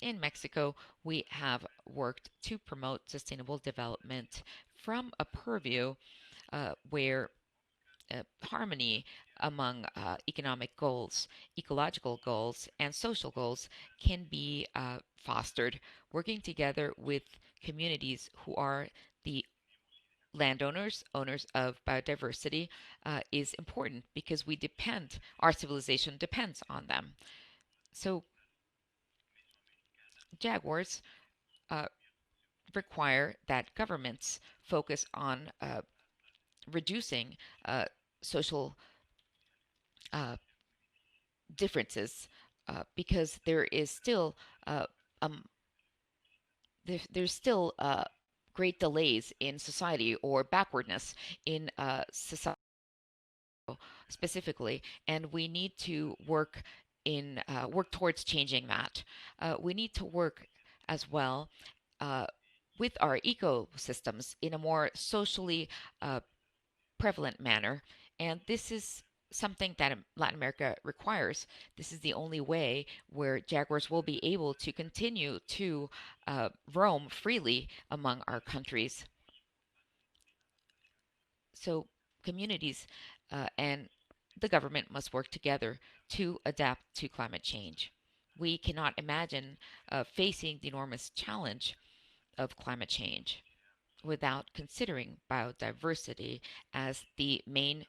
In Mexico, we have worked to promote sustainable development from a purview where harmony among economic goals, ecological goals, and social goals can be fostered, working together with communities who are the landowners, owners of biodiversity, is important because our civilization depends on them. So jaguars require that governments focus on reducing social differences because there is still a there's still great delays in society or backwardness in society specifically, and we need to work towards changing that. We need to work as well with our ecosystems in a more socially prevalent manner, and this is something that Latin America requires. This is the only way where jaguars will be able to continue to roam freely among our countries. So communities and the government must work together to adapt to climate change. We cannot imagine facing the enormous challenge of climate change without considering biodiversity as the main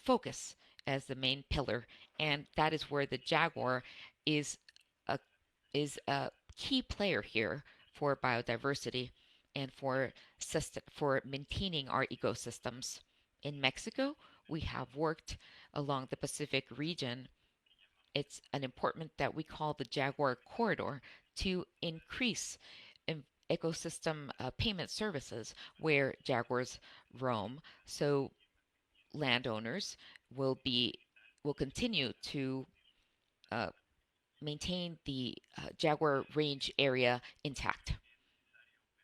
focus, as the main pillar, and that is where the jaguar is a key player here for biodiversity and for maintaining our ecosystems. In Mexico, we have worked along the Pacific region. It's an important that we call the Jaguar corridor to increase ecosystem payment services where jaguars roam. So landowners will continue to maintain the jaguar range area intact.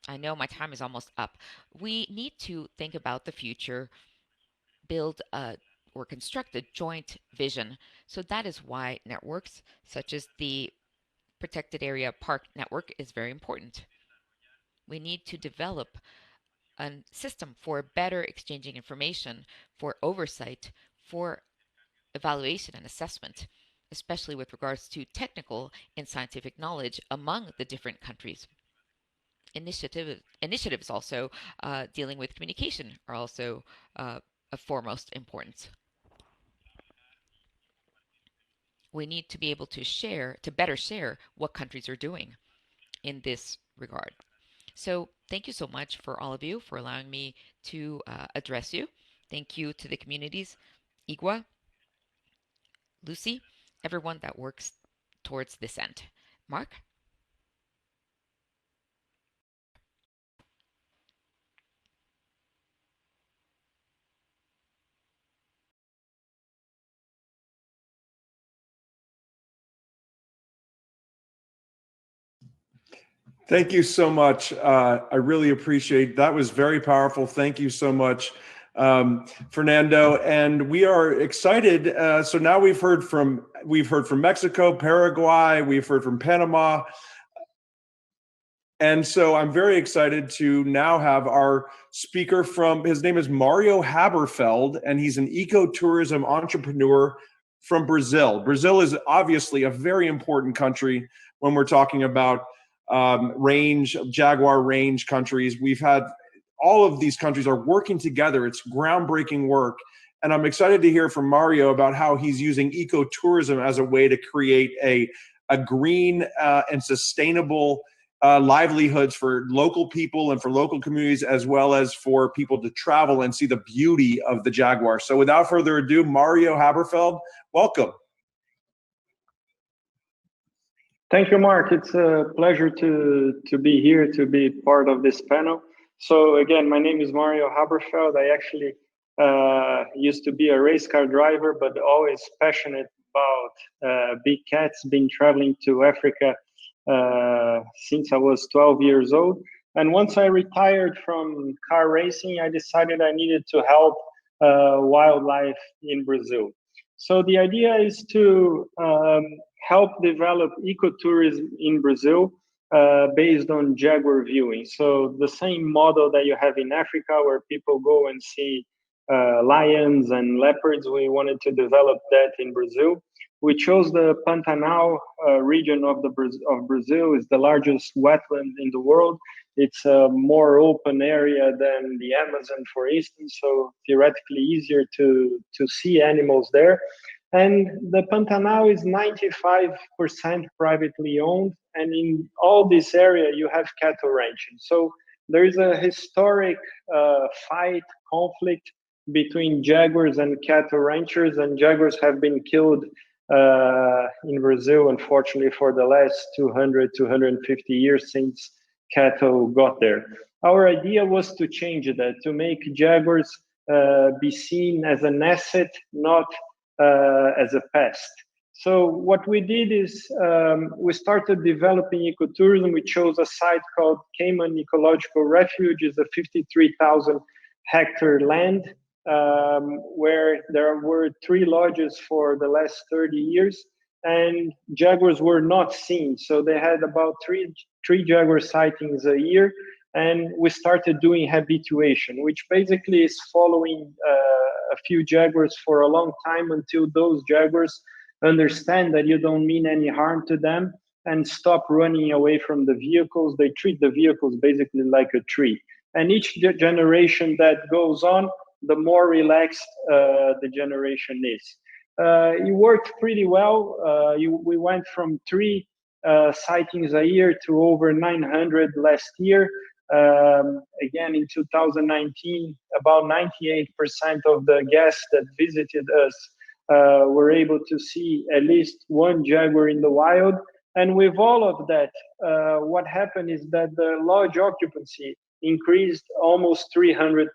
I know my time is almost up. We need to think about the future, build or construct a joint vision. So that is why networks such as the Protected Area Park Network is very important. We need to develop a system for better exchanging information, for oversight, for evaluation and assessment, especially with regards to technical and scientific knowledge among the different countries. Initiatives also dealing with communication are also of foremost importance. We need to be able to better share what countries are doing in this regard. So thank you so much for all of you for allowing me to address you. Thank you to the communities, Igua, Lucy, everyone that works towards this end. Mark? Thank you so much. I really appreciate that. Was very powerful. Thank you so much, Fernando. And we are excited. So now we've heard from Mexico, Paraguay, we've heard from Panama. And so I'm very excited to now have our speaker his name is Mario Haberfeld, and he's an ecotourism entrepreneur from Brazil. Brazil is obviously a very important country when we're talking about jaguar range countries. We've had all of these countries are working together. It's groundbreaking work. And I'm excited to hear from Mario about how he's using ecotourism as a way to create a green and sustainable livelihoods for local people and for local communities, as well as for people to travel and see the beauty of the jaguar. So without further ado, Mario Haberfeld, welcome. Thank you, Mark. It's a pleasure to be here, to be part of this panel. So again, my name is Mario Haberfeld. I actually used to be a race car driver, but always passionate about big cats, been traveling to Africa since I was 12 years old. And once I retired from car racing, I decided I needed to help wildlife in Brazil. So the idea is to help develop ecotourism in Brazil based on jaguar viewing. So the same model that you have in Africa, where people go and see lions and leopards, we wanted to develop that in Brazil. We chose the Pantanal region of Brazil. It's the largest wetland in the world. It's a more open area than the Amazon, for instance, so theoretically easier to see animals there. And the Pantanal is 95% privately owned, and in all this area you have cattle ranching. So there is a historic conflict between jaguars and cattle ranchers, and jaguars have been killed in Brazil, unfortunately, for the last 200, 250 years since cattle got there. Our idea was to change that, to make jaguars be seen as an asset, not as a pest. So what we did is we started developing ecotourism. We chose a site called Cayman Ecological Refuge. It's a 53,000 hectare land where there were 3 lodges for the last 30 years, and jaguars were not seen. So they had about three jaguar sightings a year, and we started doing habituation, which basically is following a few jaguars for a long time until those jaguars understand that you don't mean any harm to them and stop running away from the vehicles. They treat the vehicles basically like a tree. And each generation that goes on, the more relaxed the generation is. It worked pretty well. We went from 3 sightings a year to over 900 last year. Again, in 2019, about 98% of the guests that visited us were able to see at least 1 jaguar in the wild. And with all of that, what happened is that the lodge occupancy increased almost 300%.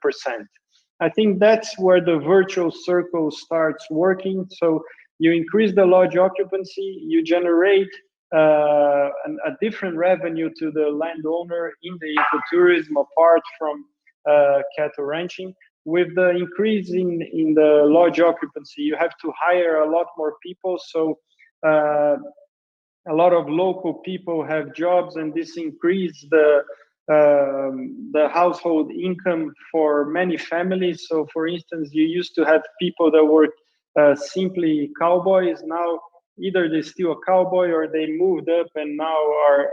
I think that's where the virtual circle starts working. So you increase the lodge occupancy, you generate a different revenue to the landowner in the ecotourism apart from cattle ranching. With the increase in the lodge occupancy, you have to hire a lot more people. So a lot of local people have jobs, and this increased the household income for many families. So for instance, you used to have people that were simply cowboys. Now either they're still a cowboy or they moved up and now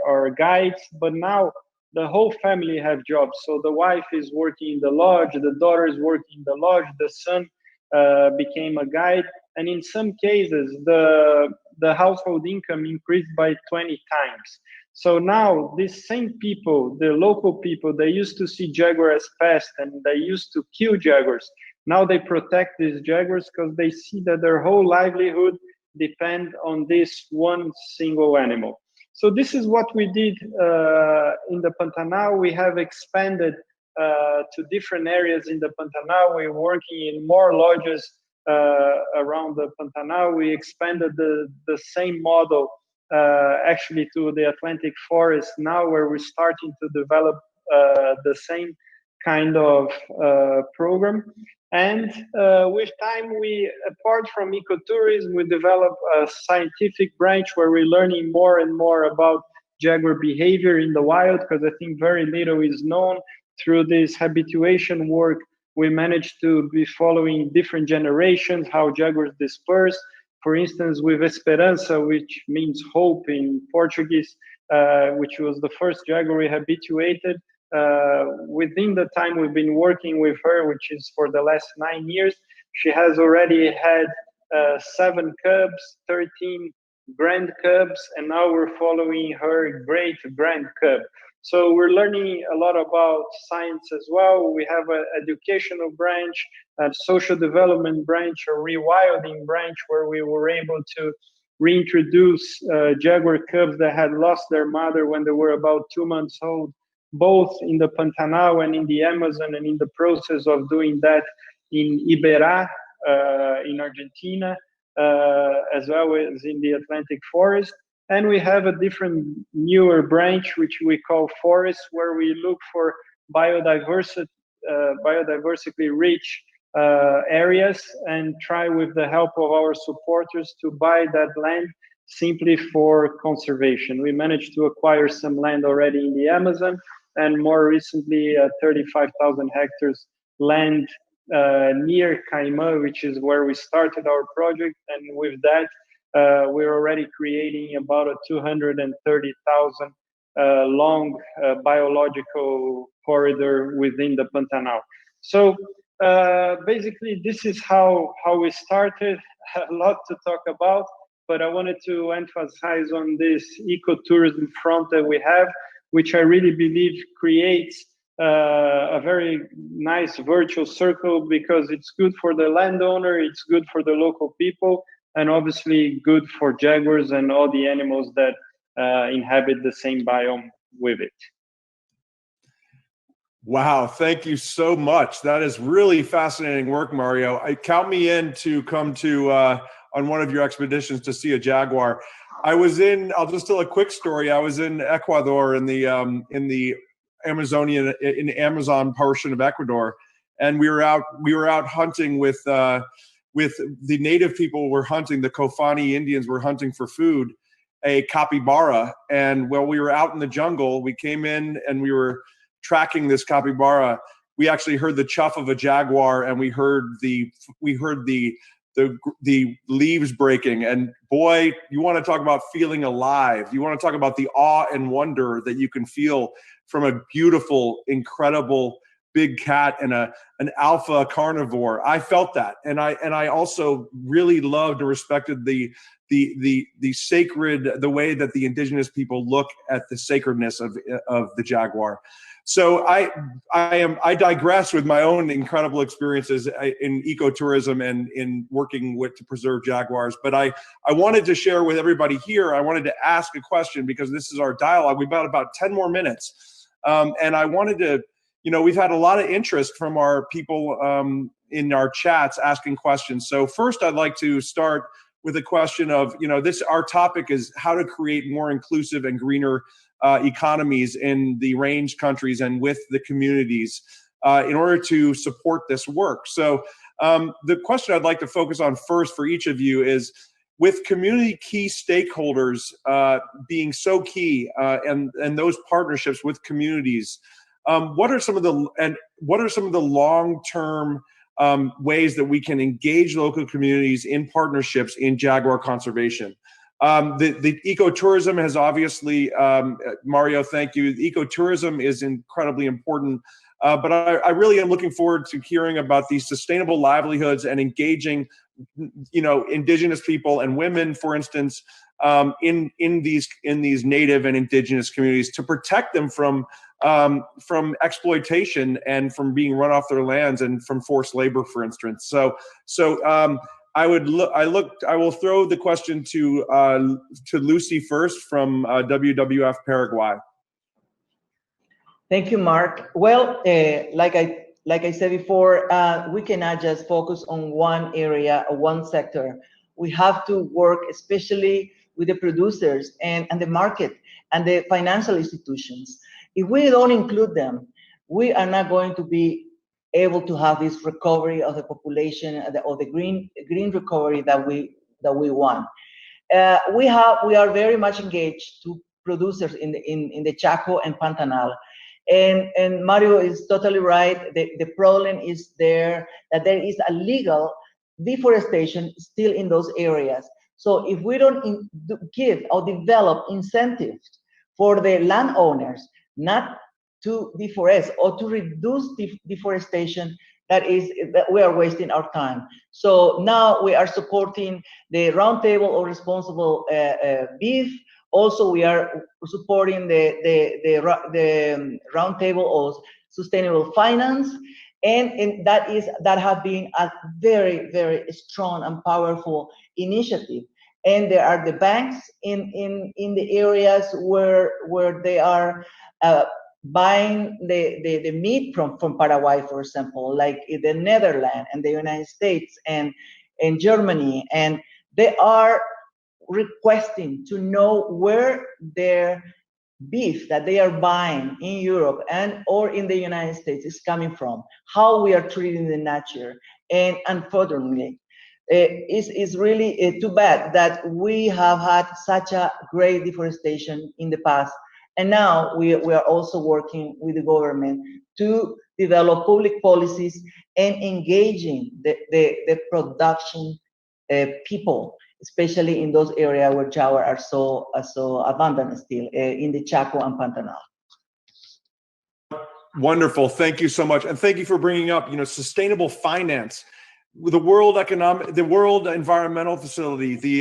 are guides, but now the whole family have jobs. So the wife is working in the lodge, the daughter is working in the lodge, the son became a guide. And in some cases, the household income increased by 20 times. So now these same people, the local people, they used to see jaguar as pests and they used to kill jaguars. Now they protect these jaguars because they see that their whole livelihood depend on this one single animal. So this is what we did in the Pantanal. We have expanded to different areas in the Pantanal. We're working in more lodges around the Pantanal. We expanded the same model actually to the Atlantic forest now, where we're starting to develop the same kind of program. And with time, we, apart from ecotourism, we develop a scientific branch where we're learning more and more about jaguar behavior in the wild, because I think very little is known. Through this habituation work, we managed to be following different generations, how jaguars disperse. For instance, with Esperança, which means hope in Portuguese, which was the first jaguar we habituated. Within the time we've been working with her, which is for the last 9 years, she has already had 7 cubs, 13 grand cubs, and now we're following her great grand cub. So we're learning a lot about science as well. We have an educational branch, a social development branch, a rewilding branch, where we were able to reintroduce jaguar cubs that had lost their mother when they were about 2 months old, both in the Pantanal and in the Amazon, and in the process of doing that in Iberá, in Argentina, as well as in the Atlantic forest. And we have a different newer branch, which we call forest, where we look for biodiversity, biodiversity rich areas, and try with the help of our supporters to buy that land simply for conservation. We managed to acquire some land already in the Amazon, and more recently 35,000 hectares land near Caimã, which is where we started our project. And with that, we're already creating about a 230,000 long biological corridor within the Pantanal. So basically, this is how we started. A lot to talk about, but I wanted to emphasize on this ecotourism front that we have, which I really believe creates a very nice virtual circle, because it's good for the landowner, it's good for the local people, and obviously good for jaguars and all the animals that inhabit the same biome with it. Wow, thank you so much. That is really fascinating work, Mario. Count me in to come to on one of your expeditions to see a jaguar. I'll just tell a quick story. I was in Ecuador in the Amazon portion of Ecuador, and we were out hunting with the native people. Were hunting, the Kofani Indians were hunting for food, a capybara. And while we were out in the jungle, we came in and we were tracking this capybara. We actually heard the chuff of a jaguar, and we heard the leaves breaking. And boy, you want to talk about feeling alive. You want to talk about the awe and wonder that you can feel from a beautiful, incredible big cat and an alpha carnivore. I felt that, and I also really loved and respected the sacred, the way that the indigenous people look at the sacredness of the jaguar. So I digress with my own incredible experiences in ecotourism and in working to preserve jaguars. But I wanted to share with everybody here. I wanted to ask a question because this is our dialogue. We've got about 10 more minutes, and I wanted to. We've had a lot of interest from our people in our chats asking questions. So first, I'd like to start with a question of, our topic is how to create more inclusive and greener economies in the range countries and with the communities in order to support this work. So the question I'd like to focus on first for each of you is, with community key stakeholders being so key and those partnerships with communities, what are some of the long-term ways that we can engage local communities in partnerships in jaguar conservation? The ecotourism has obviously, Mario, thank you. Ecotourism is incredibly important, but I really am looking forward to hearing about these sustainable livelihoods and engaging, indigenous people and women, for instance, in these native and indigenous communities to protect them from exploitation and from being run off their lands and from forced labor, for instance. So I will throw the question to Lucy first from WWF Paraguay. Thank you, Mark. Well, like I said before, we cannot just focus on one area or one sector. We have to work especially with the producers and the market and the financial institutions. If we don't include them, we are not going to be able to have this recovery of the population or the green recovery that we want. We are very much engaged to producers in the Chaco and Pantanal. And Mario is totally right. The problem is that there is a legal deforestation still in those areas. So if we don't give or develop incentives for the landowners not to deforest or to reduce deforestation, that we are wasting our time. So now we are supporting the Roundtable on Responsible Beef. Also, we are supporting the Roundtable of Sustainable Finance, and that has been a very, very strong and powerful initiative. And there are the banks in the areas where they are buying the meat from Paraguay, for example, like in the Netherlands and the United States and Germany, and they are requesting to know where their beef that they are buying in Europe and or in the United States is coming from, how we are treating the nature. And unfortunately, it's really too bad that we have had such a great deforestation in the past. And now we are also working with the government to develop public policies and engaging the production people, especially in those areas where jaguar are so abundant still, in the Chaco and Pantanal. Wonderful, thank you so much, and thank you for bringing up, sustainable finance. The World Environmental Facility, the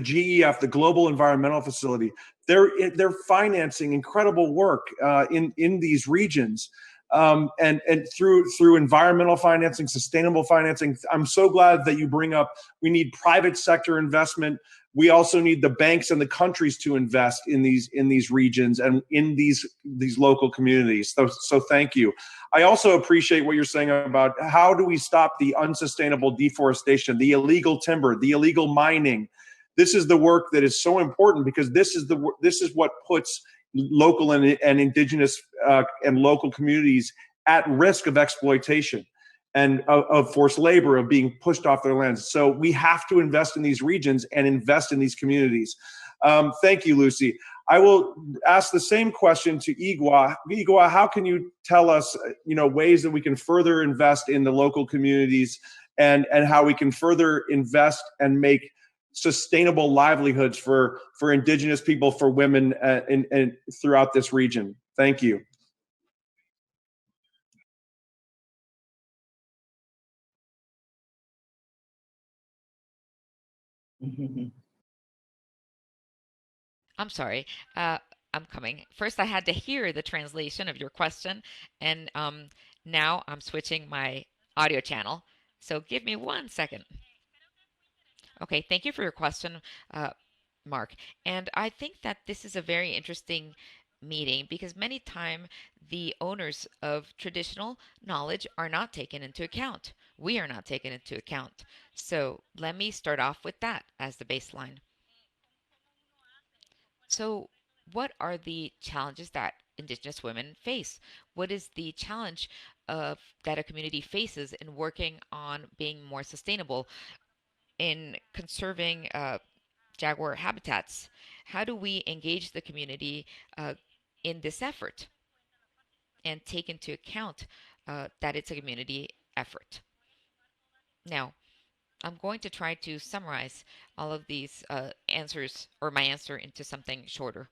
GEF, the Global Environmental Facility, they're financing incredible work in these regions, and through environmental financing, sustainable financing. I'm so glad that you bring up we need private sector investment. we also need the banks and the countries to invest in these regions and in these local communities. So thank you. I also appreciate what you're saying about how do we stop the unsustainable deforestation, the illegal timber, the illegal mining. This is the work that is so important, because this is what puts local and indigenous and local communities at risk of exploitation and of forced labor, of being pushed off their lands. So we have to invest in these regions and invest in these communities. Thank you, Lucy. I will ask the same question to Igua. Igua, how can you tell us, ways that we can further invest in the local communities, and how we can further invest and make sustainable livelihoods for indigenous people, for women, and throughout this region? Thank you. I'm sorry. I'm coming. First, I had to hear the translation of your question, and now I'm switching my audio channel. So give me 1 second. Okay, thank you for your question, Mark. And I think that this is a very interesting meeting, because many times the owners of traditional knowledge are not taken into account. We are not taken into account. So let me start off with that as the baseline. So what are the challenges that Indigenous women face? What is the challenge that a community faces in working on being more sustainable, in conserving jaguar habitats? How do we engage the community in this effort and take into account that it's a community effort? Now, I'm going to try to summarize all of these answers, or my answer, into something shorter.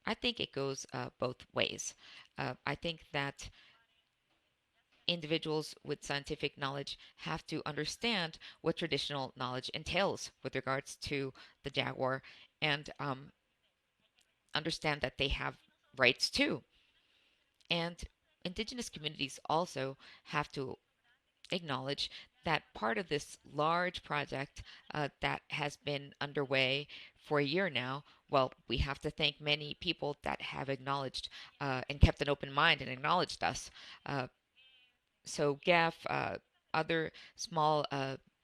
I think it goes both ways. I think that individuals with scientific knowledge have to understand what traditional knowledge entails with regards to the jaguar, and understand that they have rights too. And indigenous communities also have to acknowledge that part of this large project that has been underway for a year now, well, we have to thank many people that have acknowledged and kept an open mind and acknowledged us. So GAF, other small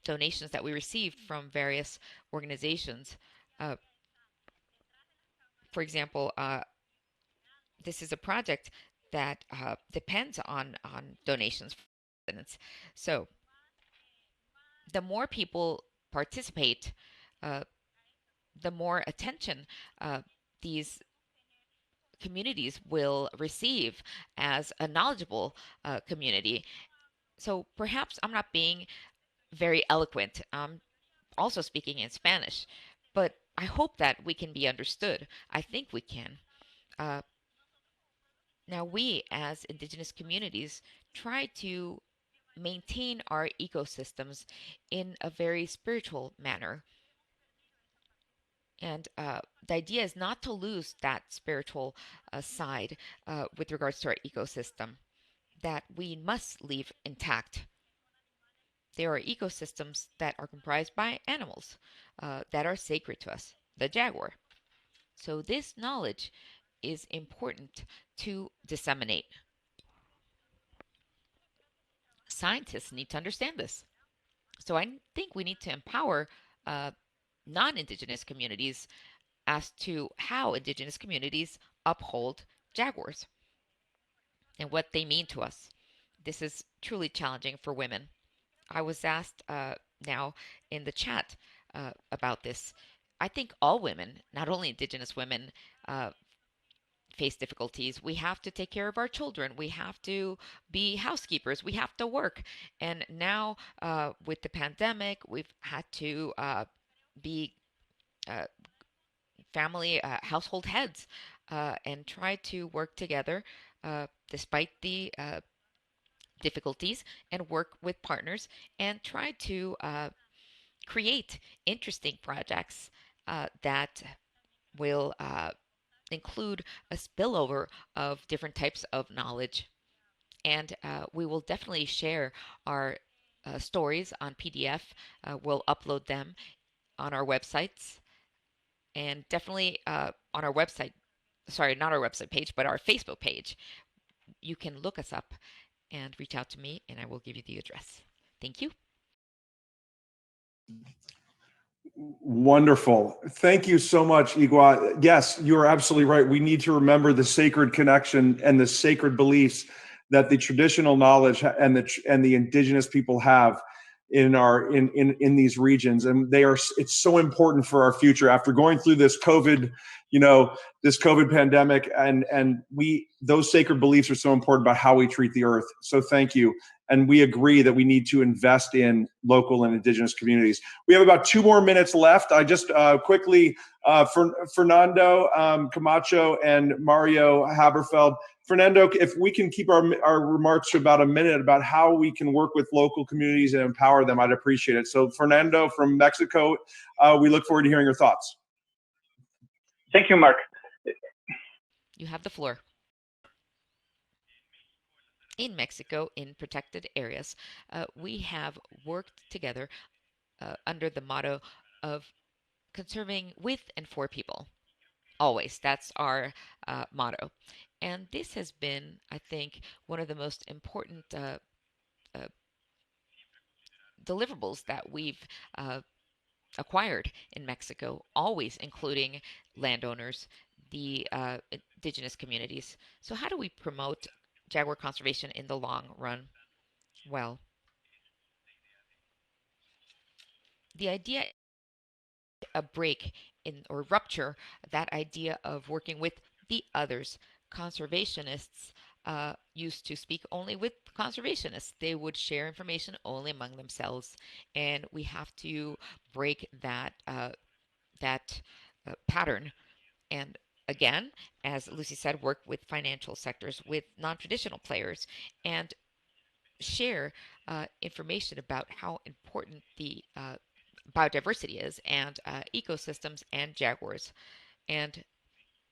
donations that we received from various organizations. For example, this is a project that depends on donations. So the more people participate, the more attention these communities will receive as a knowledgeable community. So perhaps I'm not being very eloquent. I'm also speaking in Spanish, but I hope that we can be understood. I think we can. Now, we as indigenous communities try to maintain our ecosystems in a very spiritual manner. And the idea is not to lose that spiritual side with regards to our ecosystem, that we must leave intact. There are ecosystems that are comprised by animals that are sacred to us, the jaguar. So this knowledge is important to disseminate. Scientists need to understand this. So I think we need to empower non-Indigenous communities as to how Indigenous communities uphold jaguars and what they mean to us. This is truly challenging for women. I was asked now in the chat about this. I think all women, not only Indigenous women, face difficulties. We have to take care of our children. We have to be housekeepers. We have to work. And now with the pandemic, we've had to be family household heads and try to work together despite the difficulties, and work with partners and try to create interesting projects that will include a spillover of different types of knowledge. And we will definitely share our stories on PDF. We'll upload them on our websites and definitely on our website, sorry, not our website page, but our Facebook page, you can look us up and reach out to me, and I will give you the address. Thank you. Wonderful. Thank you so much, Igua. Yes, you're absolutely right. We need to remember the sacred connection and the sacred beliefs that the traditional knowledge and the indigenous people have in these regions, and it's so important for our future after going through this COVID pandemic, and those sacred beliefs are so important about how we treat the earth. So thank you. And we agree that we need to invest in local and indigenous communities. We have about 2 more minutes left. I just quickly, Fernando Camacho and Mario Haberfeld. Fernando, if we can keep our remarks to about a minute about how we can work with local communities and empower them, I'd appreciate it. So Fernando from Mexico, we look forward to hearing your thoughts. Thank you, Mark. You have the floor. In Mexico, in protected areas, we have worked together under the motto of conserving with and for people. Always. That's our motto. And this has been, I think, one of the most important deliverables that we've acquired in Mexico, always including landowners, the indigenous communities. So how do we promote jaguar conservation in the long run? Well, the idea, a break in or rupture that idea of working with the others. Conservationists used to speak only with conservationists. They would share information only among themselves, and we have to break that pattern. And again, as Lucy said, work with financial sectors, with non-traditional players, and share information about how important the biodiversity is, and ecosystems, and jaguars, and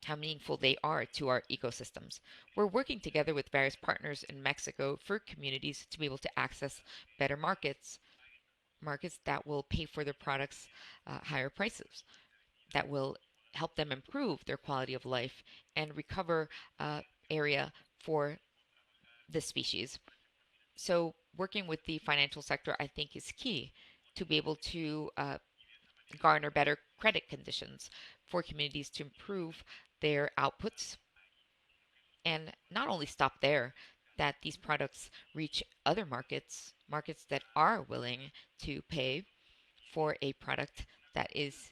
how meaningful they are to our ecosystems. We're working together with various partners in Mexico for communities to be able to access better markets that will pay for their products higher prices, that will help them improve their quality of life and recover area for the species. So working with the financial sector, I think, is key to be able to garner better credit conditions for communities to improve their outputs, and not only stop there, that these products reach other markets that are willing to pay for a product that is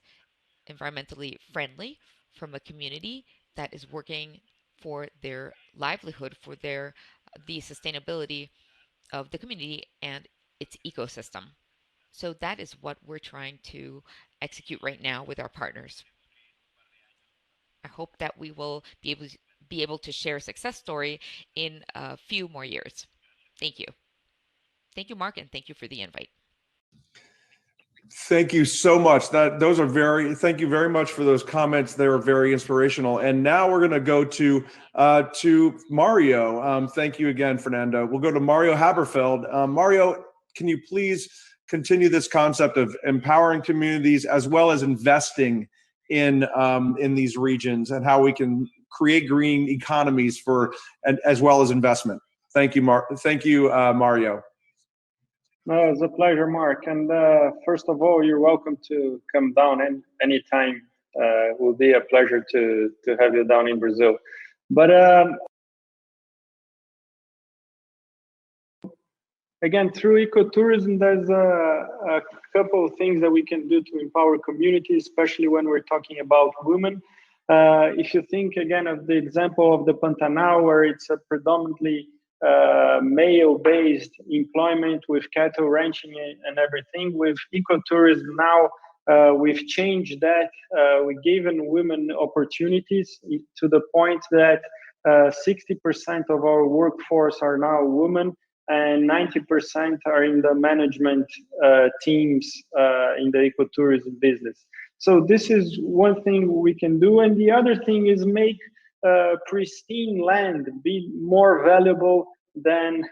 environmentally friendly from a community that is working for their livelihood, for the sustainability of the community and its ecosystem. So that is what we're trying to execute right now with our partners. I hope that we will be able to share a success story in a few more years. Thank you. Thank you, Mark, and thank you for the invite. Thank you so much. Thank you very much for those comments. They were very inspirational. And now we're going to go to Mario. Thank you again, Fernando. We'll go to Mario Haberfeld. Mario, can you please continue this concept of empowering communities as well as investing in these regions, and how we can create green economies as well as investment? Thank you, Mario. No, it's a pleasure, Mark. And first of all, you're welcome to come down anytime. It will be a pleasure to have you down in Brazil. But again, through ecotourism, there's a couple of things that we can do to empower communities, especially when we're talking about women. If you think again of the example of the Pantanal, where it's a predominantly male-based employment with cattle ranching and everything, with ecotourism now we've changed that. We've given women opportunities to the point that 60% of our workforce are now women, and 90% are in the management teams in the ecotourism business. So this is one thing we can do. And the other thing is make pristine land be more valuable than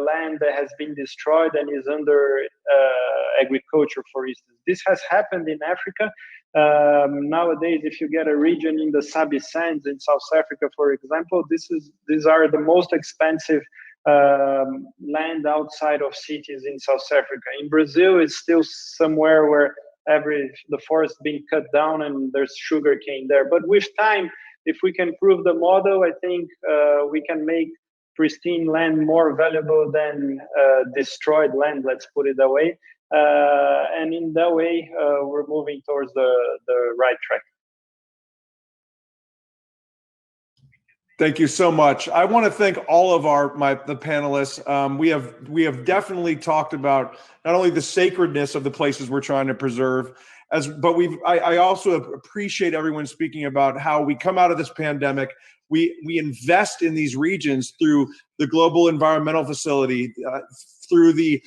land that has been destroyed and is under agriculture, for instance. This has happened in Africa. Nowadays, if you get a region in the Sabi Sands in South Africa, for example, these are the most expensive land outside of cities in South Africa. In Brazil, it's still somewhere where the forest being cut down and there's sugar cane there. But with time, if we can prove the model, I think we can make pristine land more valuable than destroyed land, let's put it that way. And in that way, we're moving towards the right track. Thank you so much. I want to thank all of the panelists. We have definitely talked about not only the sacredness of the places we're trying to preserve, but I also appreciate everyone speaking about how we come out of this pandemic. We invest in these regions through the Global Environmental Facility, through the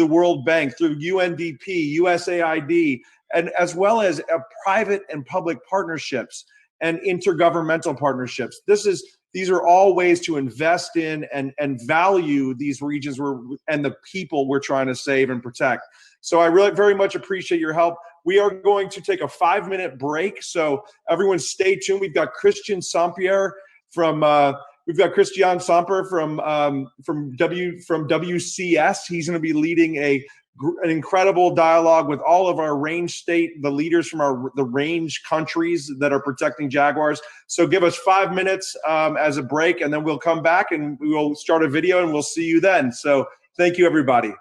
World Bank, through UNDP, USAID, and as well as private and public partnerships and intergovernmental partnerships. These are all ways to invest in and value these regions and the people we're trying to save and protect. So I really very much appreciate your help. We are going to take a 5-minute break, so everyone stay tuned. We've got Christian Samper from WCS. He's going to be leading an incredible dialogue with all of our range the leaders from the range countries that are protecting jaguars. So give us 5 minutes as a break, and then we'll come back and we will start a video and we'll see you then. So thank you, everybody.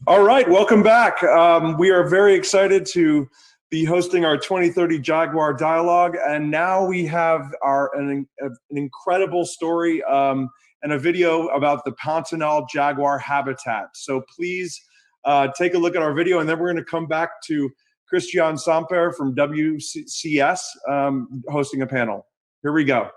All right, welcome back. We are very excited to be hosting our 2030 Jaguar Dialogue, and now we have an incredible story and a video about the Pantanal jaguar habitat. So please take a look at our video, and then we're going to come back to Christian Samper from WCS hosting a panel. Here we go.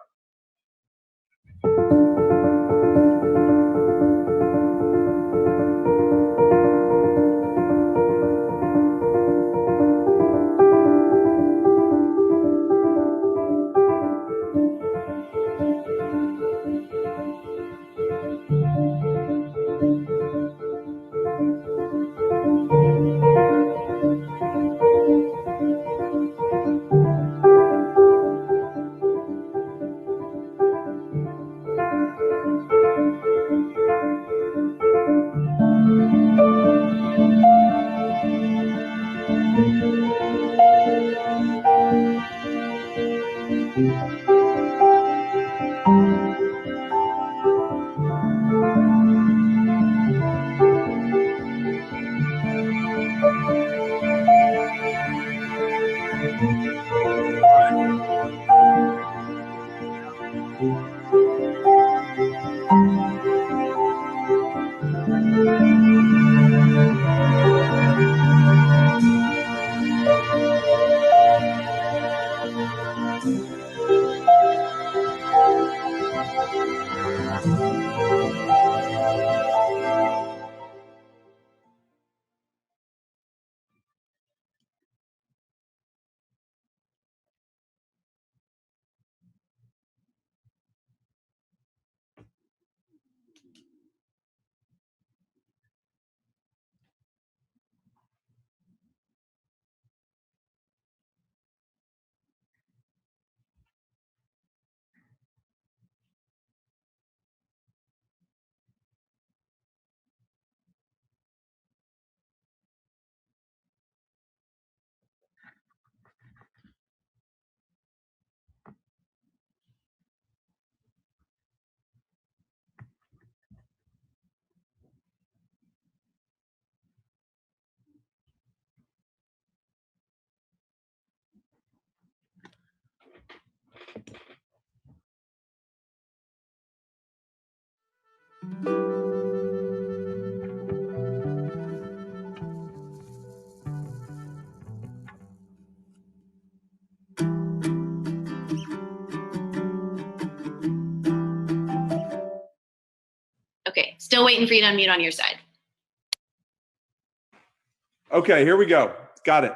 Still waiting for you to unmute on your side. Okay, here we go. Got it.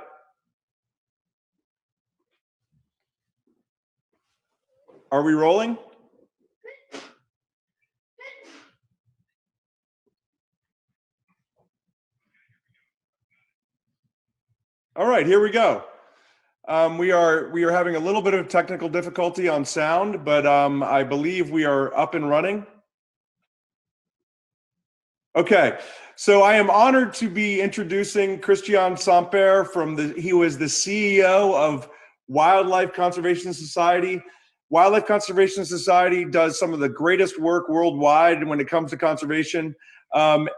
Are we rolling? All right, here we go. We are having a little bit of technical difficulty on sound, but I believe we are up and running. Okay, so I am honored to be introducing Christian Samper he was the CEO of Wildlife Conservation Society. Wildlife Conservation Society does some of the greatest work worldwide when it comes to conservation,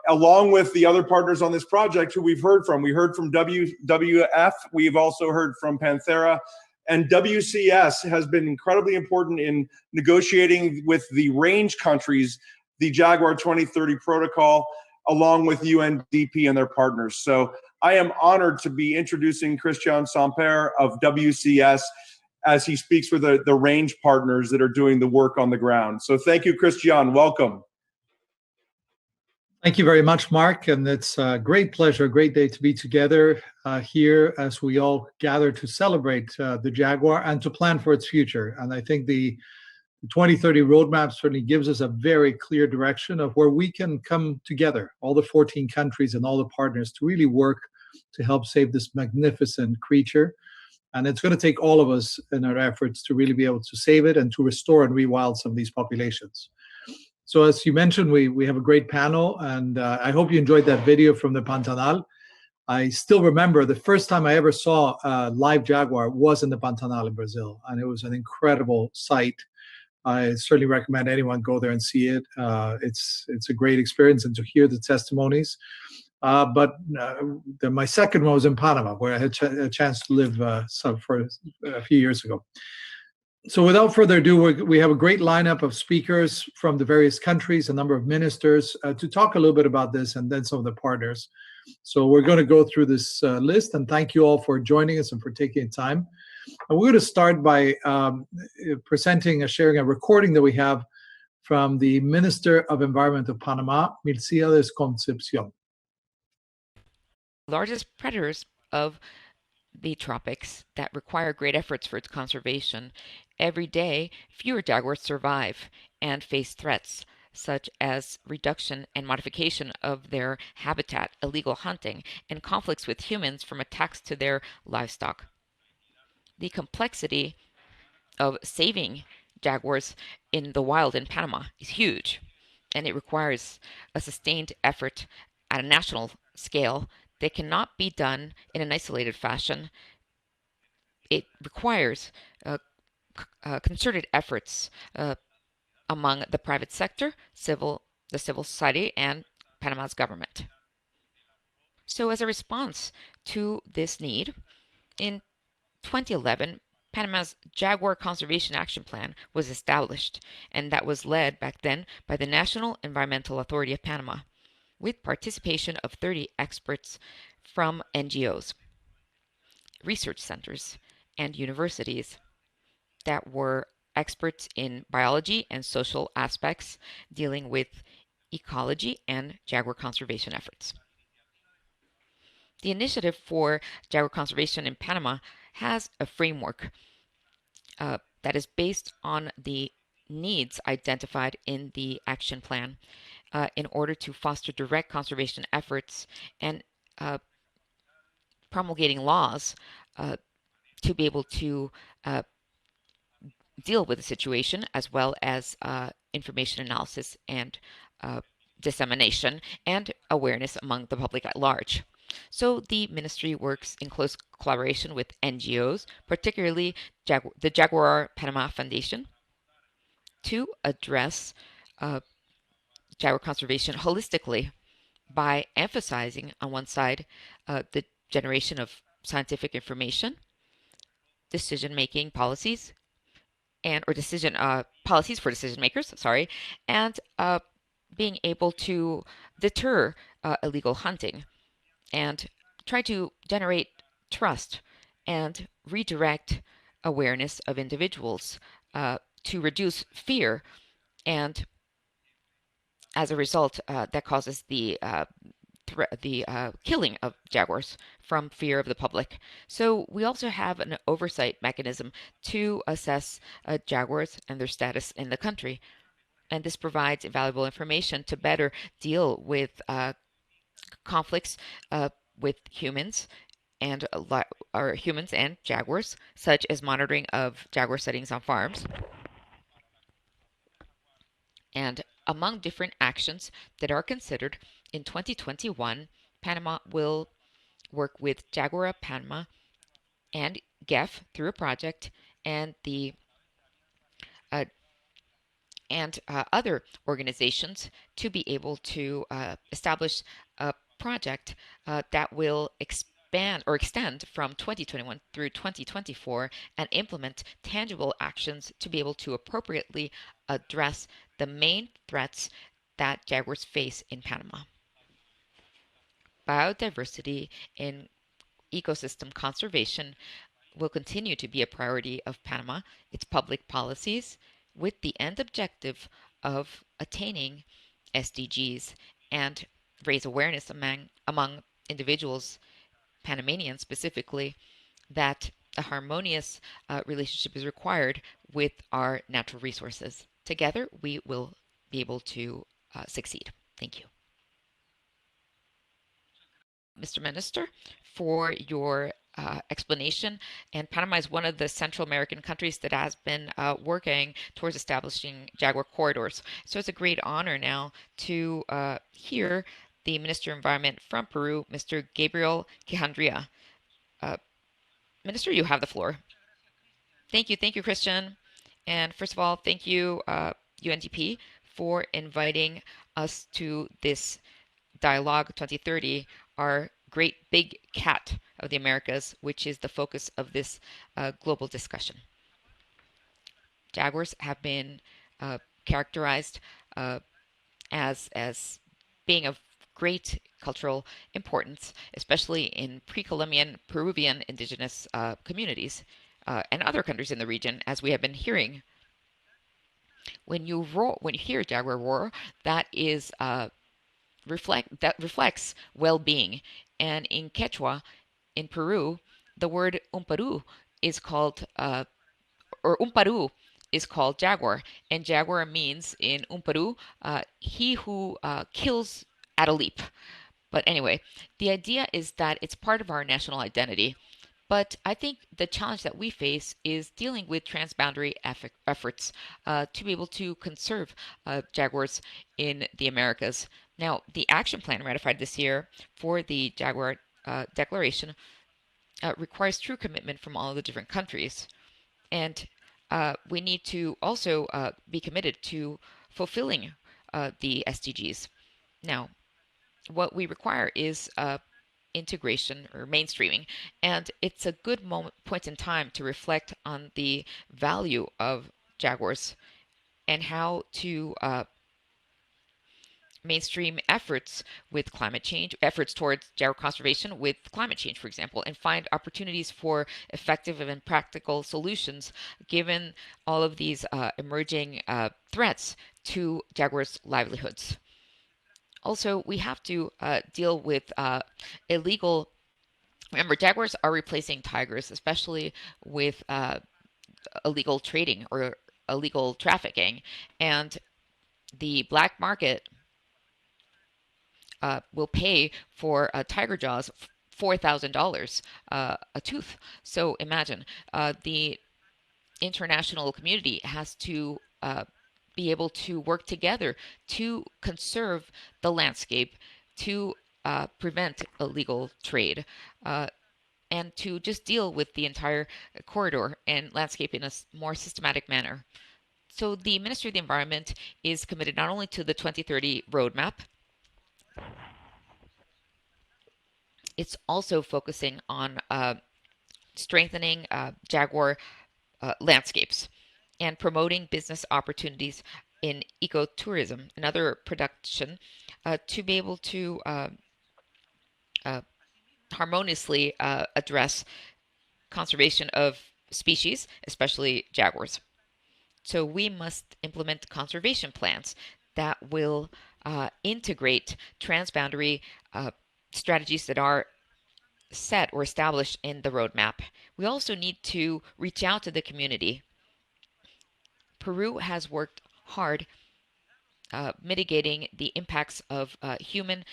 along with the other partners on this project who we've heard from. We heard from WWF, we've also heard from Panthera, and WCS has been incredibly important in negotiating with the range countries the Jaguar 2030 protocol, along with UNDP and their partners. So I am honored to be introducing Christian Samper of WCS as he speaks with the range partners that are doing the work on the ground. So thank you, Christian. Welcome. Thank you very much, Mark. And it's a great pleasure, a great day to be together here as we all gather to celebrate the Jaguar and to plan for its future. And I think the 2030 roadmap certainly gives us a very clear direction of where we can come together, all the 14 countries and all the partners, to really work to help save this magnificent creature. And it's going to take all of us in our efforts to really be able to save it and to restore and rewild some of these populations. So as you mentioned, we have a great panel, and I hope you enjoyed that video from the Pantanal. I still remember the first time I ever saw a live jaguar was in the Pantanal in Brazil, and it was an incredible sight. I certainly recommend anyone go there and see it. It's a great experience, and to hear the testimonies. But my second one was in Panama, where I had a chance to live for a few years ago. So without further ado, we have a great lineup of speakers from the various countries, a number of ministers, to talk a little bit about this, and then some of the partners. So we're going to go through this list, and thank you all for joining us and for taking time. And we're going to start by sharing a recording that we have from the Minister of Environment of Panama, Milciades Concepcion. Largest predators of the tropics that require great efforts for its conservation. Every day, fewer jaguars survive and face threats such as reduction and modification of their habitat, illegal hunting, and conflicts with humans from attacks to their livestock. The complexity of saving jaguars in the wild in Panama is huge, and it requires a sustained effort at a national scale that cannot be done in an isolated fashion. It requires concerted efforts among the private sector, the civil society, and Panama's government. So as a response to this need, in 2011, Panama's Jaguar Conservation Action Plan was established, and that was led back then by the National Environmental Authority of Panama, with participation of 30 experts from NGOs, research centers, and universities that were experts in biology and social aspects dealing with ecology and jaguar conservation efforts. The initiative for jaguar conservation in Panama has a framework that is based on the needs identified in the action plan in order to foster direct conservation efforts and promulgating laws to be able to deal with the situation, as well as information analysis and dissemination and awareness among the public at large. So the ministry works in close collaboration with NGOs, particularly the Jaguar Panama Foundation, to address jaguar conservation holistically by emphasizing, on one side, the generation of scientific information, decision-making policies, policies for decision makers, and being able to deter illegal hunting and try to generate trust and redirect awareness of individuals to reduce fear and as a result, that causes the killing of jaguars from fear of the public. So we also have an oversight mechanism to assess jaguars and their status in the country. And this provides invaluable information to better deal with conflicts with humans and humans and jaguars, such as monitoring of jaguar sightings on farms. And among different actions that are considered in 2021, Panama will work with Jaguar Panama and GEF through a project, and the other organizations to be able to establish a project that will expand or extend from 2021 through 2024 and implement tangible actions to be able to appropriately address the main threats that jaguars face in Panama. Biodiversity and ecosystem conservation will continue to be a priority of Panama, its public policies, with the end objective of attaining SDGs and raise awareness among individuals, Panamanians specifically, that a harmonious relationship is required with our natural resources. Together, we will be able to succeed. Thank you. Mr. Minister, for your explanation. And Panama is one of the Central American countries that has been working towards establishing Jaguar corridors. So it's a great honor now to hear the Minister of Environment from Peru, Mr. Gabriel Quijandría. Minister, you have the floor. Thank you, Christian. And first of all, thank you, UNDP, for inviting us to this Dialogue 2030, our great big cat of the Americas, which is the focus of this global discussion. Jaguars have been characterized as being of great cultural importance, especially in pre-Columbian Peruvian indigenous communities and other countries in the region, as we have been hearing. When you hear jaguar roar, that is reflects well-being. And in Quechua, in Peru, the word umparu is called, or umparu is called jaguar. And jaguar means in umparu, he who kills at a leap. But anyway, the idea is that it's part of our national identity. But I think the challenge that we face is dealing with transboundary efforts to be able to conserve jaguars in the Americas. Now, the action plan ratified this year for the Jaguar Declaration requires true commitment from all of the different countries. And we need to also be committed to fulfilling the SDGs. Now, what we require is integration or mainstreaming, and it's a good point in time to reflect on the value of jaguars and how to mainstream efforts with climate change, efforts towards jaguar conservation with climate change, for example, and find opportunities for effective and practical solutions given all of these emerging threats to jaguars' livelihoods. Also, we have to deal with illegal. Remember, jaguars are replacing tigers, especially with illegal trading or illegal trafficking, and the black market will pay for tiger jaws $4,000 a tooth. So imagine the international community has to be able to work together to conserve the landscape, to prevent illegal trade, and to just deal with the entire corridor and landscape in a more systematic manner. So the Ministry of the Environment is committed not only to the 2030 roadmap, it's also focusing on strengthening jaguar landscapes and promoting business opportunities in ecotourism and other production to be able to harmoniously address conservation of species, especially jaguars. So we must implement conservation plans that will integrate transboundary strategies that are set or established in the roadmap. We also need to reach out to the community. Peru has worked hard mitigating the impacts of human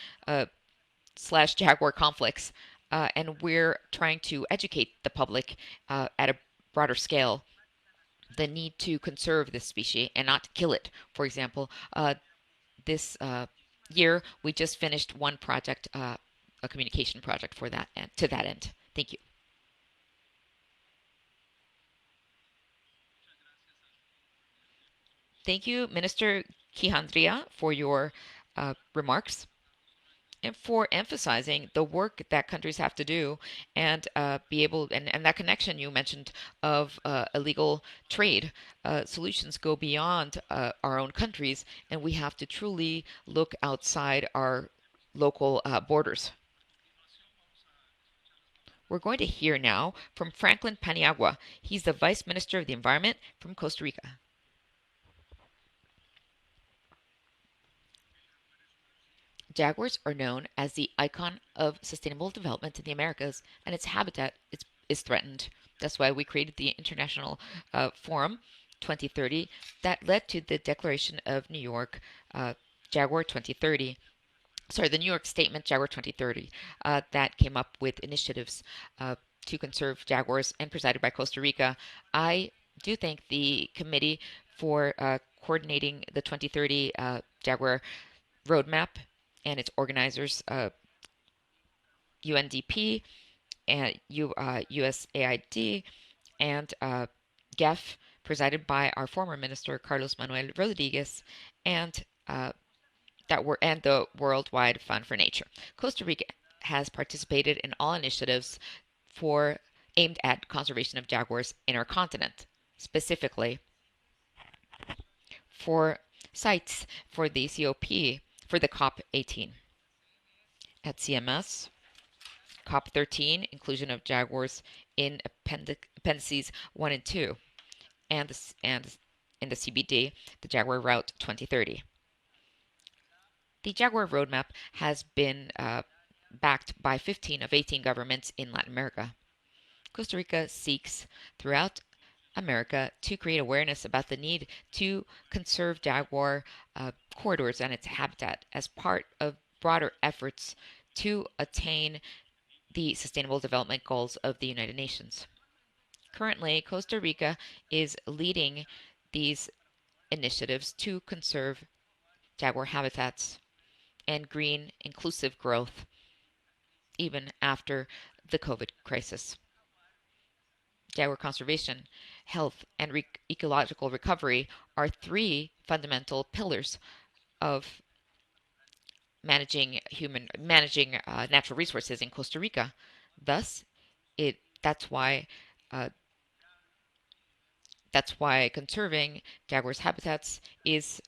slash jaguar conflicts, and we're trying to educate the public at a broader scale the need to conserve this species and not kill it. For example, this year we just finished one project, a communication project for that end, to that end. Thank you. Thank you, Minister Quijandria, for your remarks and for emphasizing the work that countries have to do and be able, and that connection you mentioned of illegal trade. Solutions go beyond our own countries, and we have to truly look outside our local borders. We're going to hear now from Franklin Paniagua. He's the Vice Minister of the Environment from Costa Rica. Jaguars are known as the icon of sustainable development in the Americas, and its habitat is threatened. That's why we created the International Forum 2030 that led to the Declaration of New York Jaguar 2030. Sorry, the New York Statement Jaguar 2030 that came up with initiatives to conserve jaguars and presided by Costa Rica. I do thank the committee for coordinating the 2030 Jaguar roadmap and its organizers, UNDP and USAID and GEF, presided by our former minister Carlos Manuel Rodriguez, and the Worldwide Fund for Nature. Costa Rica has participated in all initiatives aimed at conservation of jaguars in our continent, specifically for sites for the COP, for the COP18. At CMS, COP13, inclusion of jaguars in appendices 1 and 2, and in the CBD, the Jaguar Route 2030. The Jaguar Roadmap has been backed by 15 of 18 governments in Latin America. Costa Rica seeks throughout America to create awareness about the need to conserve jaguar corridors and its habitat as part of broader efforts to attain the Sustainable Development Goals of the United Nations. Currently, Costa Rica is leading these initiatives to conserve jaguar habitats and green inclusive growth even after the COVID crisis. Jaguar conservation, health, and ecological recovery are three fundamental pillars of managing natural resources in Costa Rica. Thus, that's why conserving jaguars' habitats is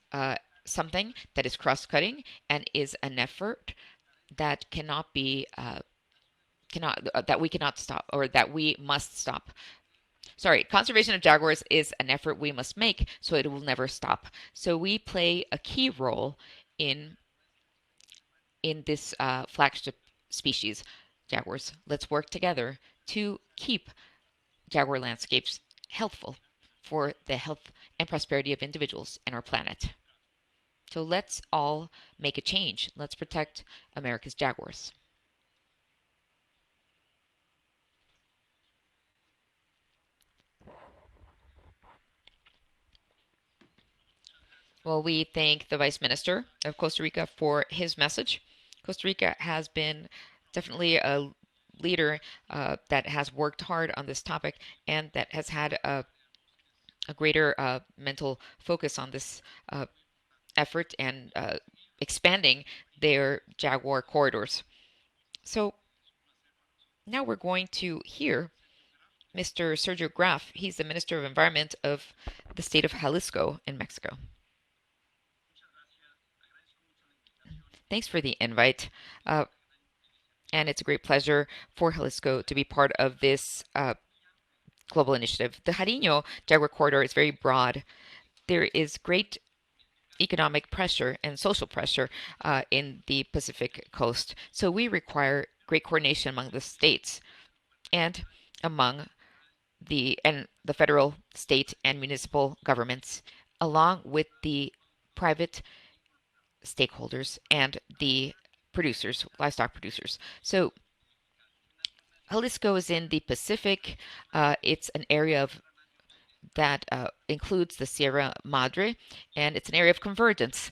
something that is cross-cutting and is an effort that that we cannot stop, or that we must stop. Sorry, conservation of jaguars is an effort we must make, so it will never stop. So we play a key role in this flagship species, jaguars. Let's work together to keep jaguar landscapes healthful for the health and prosperity of individuals and our planet. So let's all make a change. Let's protect America's jaguars. Well, we thank the Vice Minister of Costa Rica for his message. Costa Rica has been definitely a leader that has worked hard on this topic and that has had a greater mental focus on this effort and expanding their jaguar corridors. So now we're going to hear Mr. Sergio Graf. He's the Minister of Environment of the state of Jalisco in Mexico. Thanks for the invite. And it's a great pleasure for Jalisco to be part of this global initiative. The Jariño Jaguar Corridor is very broad. There is great economic pressure and social pressure in the Pacific coast. So we require great coordination among the states and among the federal, state, and municipal governments, along with the private stakeholders and the producers, livestock producers. So Jalisco is in the Pacific. It's an area that includes the Sierra Madre, and it's an area of convergence,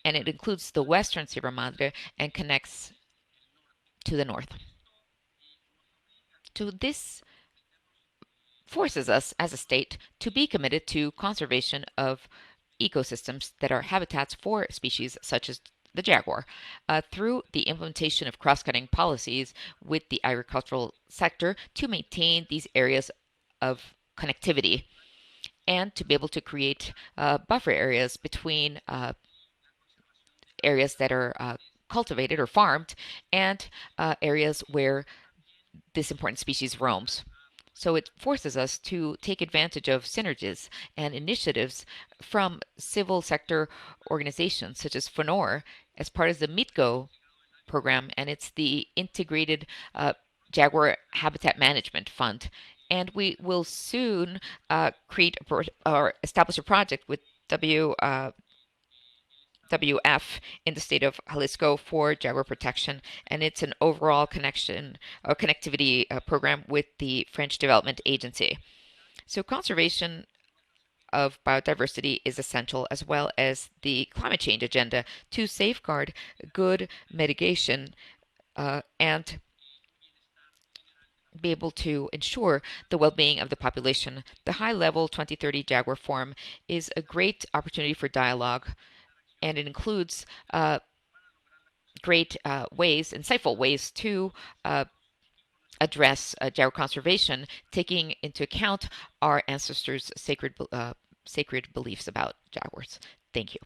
and it includes the western Sierra Madre and connects to the north. So this forces us as a state to be committed to conservation of ecosystems that are habitats for species such as the jaguar, through the implementation of cross-cutting policies with the agricultural sector to maintain these areas of connectivity and to be able to create buffer areas between areas that are cultivated or farmed and areas where this important species roams. So it forces us to take advantage of synergies and initiatives from civil sector organizations such as FONOR as part of the MITGO program, and it's the Integrated Jaguar Habitat Management Fund. And we will soon create or establish a project with WF in the state of Jalisco for jaguar protection, and it's an overall connectivity program with the French Development Agency. So conservation of biodiversity is essential, as well as the climate change agenda, to safeguard good mitigation and be able to ensure the well-being of the population. The high-level 2030 Jaguar Forum is a great opportunity for dialogue, and it includes great ways, insightful ways to address jaguar conservation, taking into account our ancestors' sacred beliefs about jaguars. Thank you.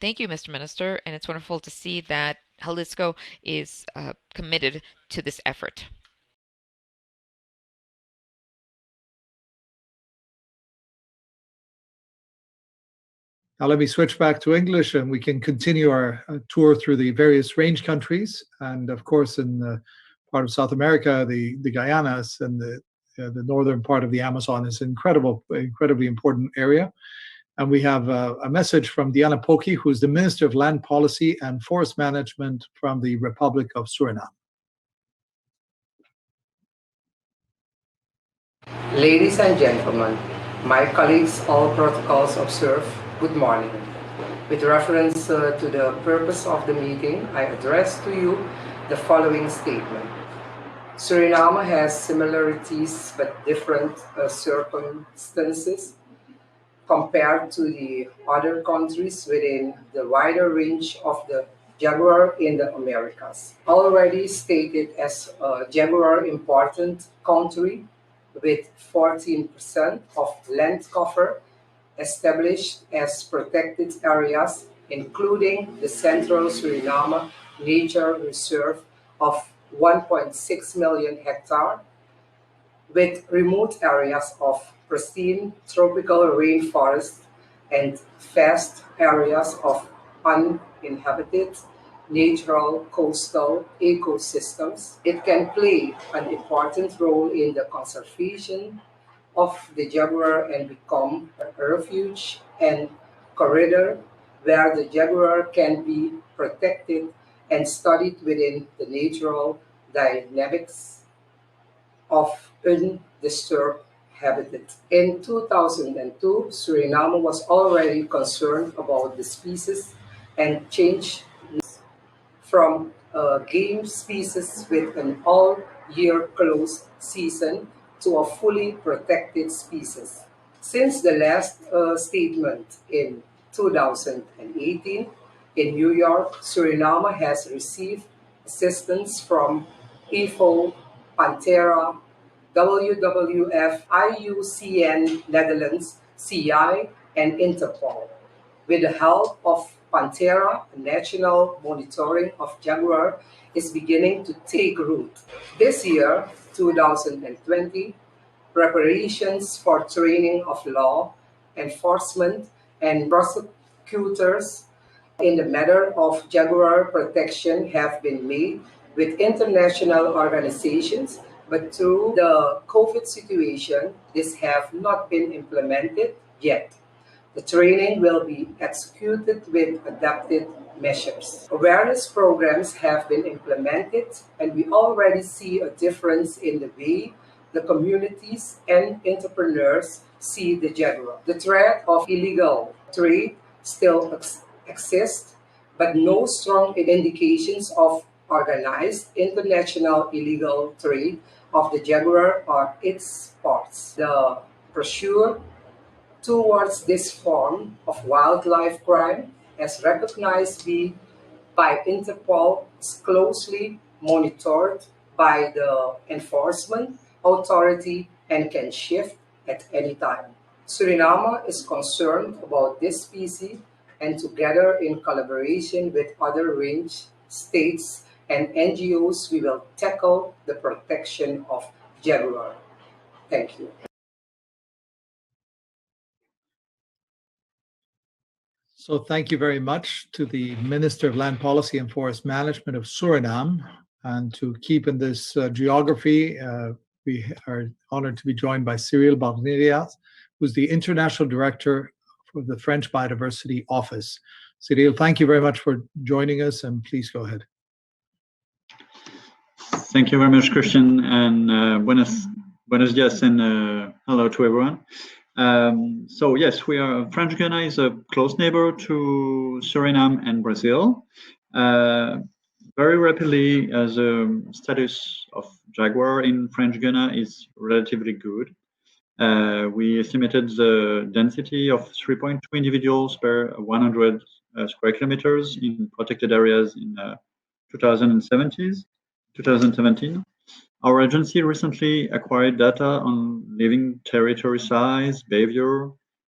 Thank you, Mr. Minister, and it's wonderful to see that Jalisco is committed to this effort. Now let me switch back to English and we can continue our tour through the various range countries. And of course, in the part of South America, the Guyanas and the northern part of the Amazon is an incredibly important area. And we have a message from Diana Poki, who's the Minister of Land Policy and Forest Management from the Republic of Suriname. Ladies and gentlemen, my colleagues, all protocols observed, good morning. With reference to the purpose of the meeting, I address to you the following statement. Suriname has similarities but different circumstances compared to the other countries within the wider range of the jaguar in the Americas. Already stated as a jaguar important country with 14% of land cover established as protected areas, including the Central Suriname Nature Reserve of 1.6 million hectares, with remote areas of pristine tropical rainforest and vast areas of uninhabited natural coastal ecosystems. It can play an important role in the conservation of the jaguar and become a refuge and corridor where the jaguar can be protected and studied within the natural dynamics of undisturbed habitat. In 2002, Suriname was already concerned about the species and changed from a game species with an all-year closed season to a fully protected species. Since the last statement in 2018 in New York, Suriname has received assistance from IFO, Panthera, WWF, IUCN Netherlands, CI, and Interpol. With the help of Panthera, national monitoring of jaguar is beginning to take root. This year, 2020, preparations for training of law enforcement and prosecutors in the matter of jaguar protection have been made with international organizations, but through the COVID situation, this have not been implemented yet. The training will be executed with adapted measures. Awareness programs have been implemented, and we already see a difference in the way the communities and entrepreneurs see the jaguar. The threat of illegal trade still exists, but no strong indications of organized international illegal trade of the jaguar or its parts. The brochure towards this form of wildlife crime, as recognized by Interpol, is closely monitored by the enforcement authority and can shift at any time. Suriname is concerned about this species, and together in collaboration with other range states and NGOs, we will tackle the protection of jaguar. Thank you. So thank you very much to the Minister of Land Policy and Forest Management of Suriname. And to keep in this geography, we are honored to be joined by Cyril Barnerias, who's the International Director for the French Biodiversity Office. Cyril, thank you very much for joining us, and please go ahead. Thank you very much, Christian, and buenos dias, and hello to everyone. So yes, French Guiana is a close neighbor to Suriname and Brazil. Very rapidly, the status of jaguar in French Guiana is relatively good. We estimated the density of 3.2 individuals per 100 square kilometers in protected areas in 2017. Our agency recently acquired data on living territory size, behavior,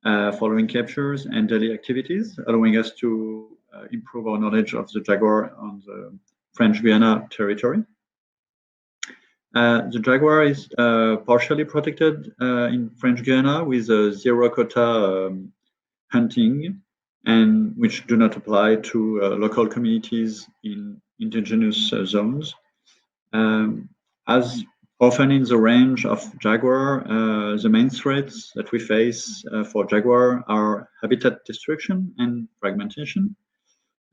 following captures, and daily activities, allowing us to improve our knowledge of the jaguar on the French Guiana territory. The jaguar is partially protected in French Guiana with zero quota hunting, and which do not apply to local communities in indigenous zones. As often in the range of jaguar, the main threats that we face for jaguar are habitat destruction and fragmentation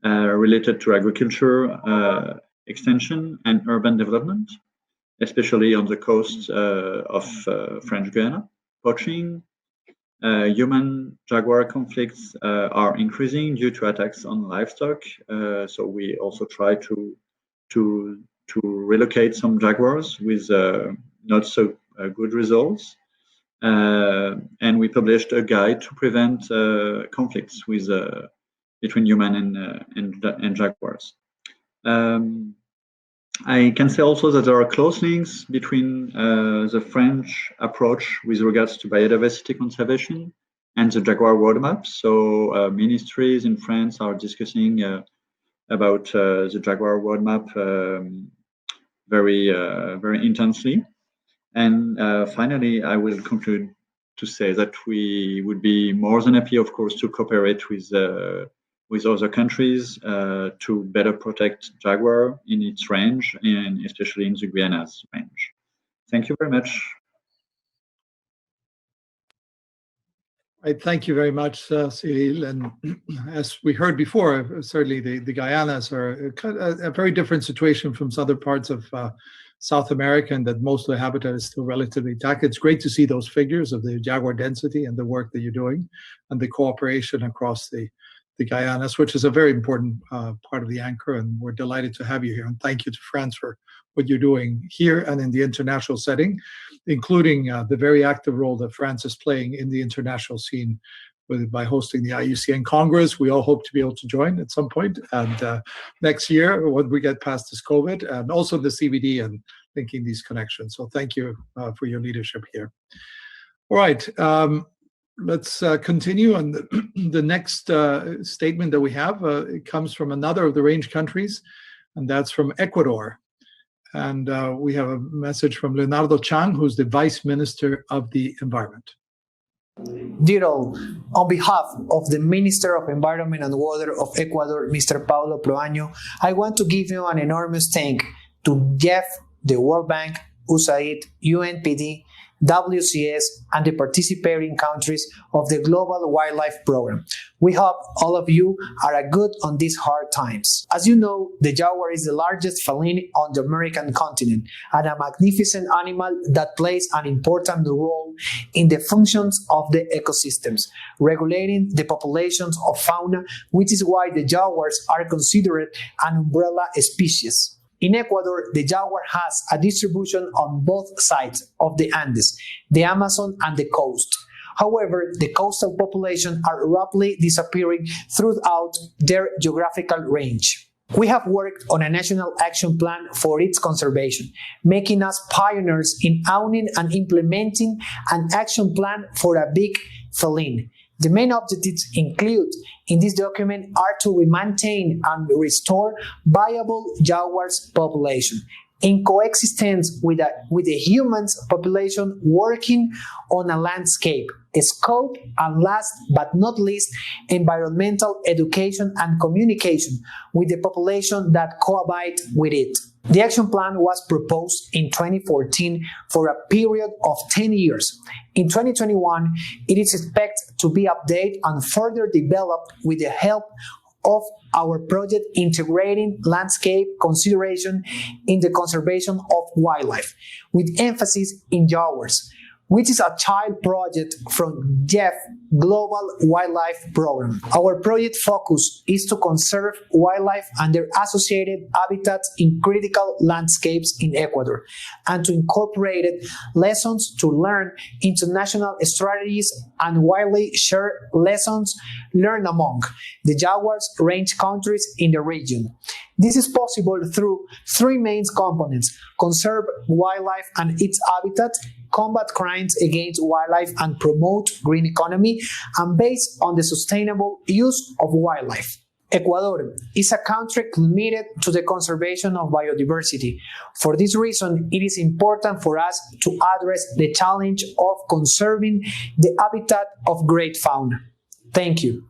related to agriculture, extension, and urban development, especially on the coast of French Guiana. Poaching, human jaguar conflicts are increasing due to attacks on livestock. So we also try to relocate some jaguars with not so good results. And we published a guide to prevent conflicts with between human and jaguars. I can say also that there are close links between the French approach with regards to biodiversity conservation and the Jaguar roadmap. So ministries in France are discussing about the Jaguar roadmap very intensely. And finally, I will conclude to say that we would be more than happy, of course, to cooperate with other countries to better protect jaguar in its range, and especially in the Guiana's range. Thank you very much. Right, thank you very much, Cyril. And as we heard before, certainly the Guianas are a very different situation from other parts of South America, and that most of the habitat is still relatively intact. It's great to see those figures of the jaguar density and the work that you're doing and the cooperation across the Guianas, which is a very important part of the anchor, and we're delighted to have you here. And thank you to France for what you're doing here and in the international setting, including the very active role that France is playing in the international scene by hosting the IUCN Congress. We all hope to be able to join at some point, and next year when we get past this COVID, and also the CBD and linking these connections. So thank you for your leadership here. All right. Let's continue on the next statement that we have. It comes from another of the range countries, and that's from Ecuador. And we have a message from Leonardo Chang, who's the Vice Minister of the Environment. Dear all, on behalf of the Minister of Environment and Water of Ecuador, Mr. Paulo Proaño, I want to give you an enormous thank to Jeff, the World Bank, USAID, UNPD, WCS, and the participating countries of the Global Wildlife Program. We hope all of you are good on these hard times. As you know, the jaguar is the largest feline on the American continent and a magnificent animal that plays an important role in the functions of the ecosystems, regulating the populations of fauna, which is why the jaguars are considered an umbrella species. In Ecuador, the jaguar has a distribution on both sides of the Andes, the Amazon and the coast. However, the coastal population are rapidly disappearing throughout their geographical range. We have worked on a national action plan for its conservation, making us pioneers in owning and implementing an action plan for a big feline. The main objectives include in this document are to maintain and restore viable jaguars population in coexistence with the humans population, working on a landscape, scope, and last but not least, environmental education and communication with the population that cohabit with it. The action plan was proposed in 2014 for a period of 10 years. In 2021, it is expected to be updated and further developed with the help of our project integrating landscape consideration in the conservation of wildlife, with emphasis in jaguars, which is a child project from Jeff Global Wildlife Program. Our project focus is to conserve wildlife and their associated habitats in critical landscapes in Ecuador, and to incorporate lessons to learn into national strategies and widely share lessons learned among the jaguars range countries in the region. This is possible through three main components: conserve wildlife and its habitat, combat crimes against wildlife and promote green economy, and based on the sustainable use of wildlife. Ecuador is a country committed to the conservation of biodiversity. For this reason, it is important for us to address the challenge of conserving the habitat of great fauna. Thank you.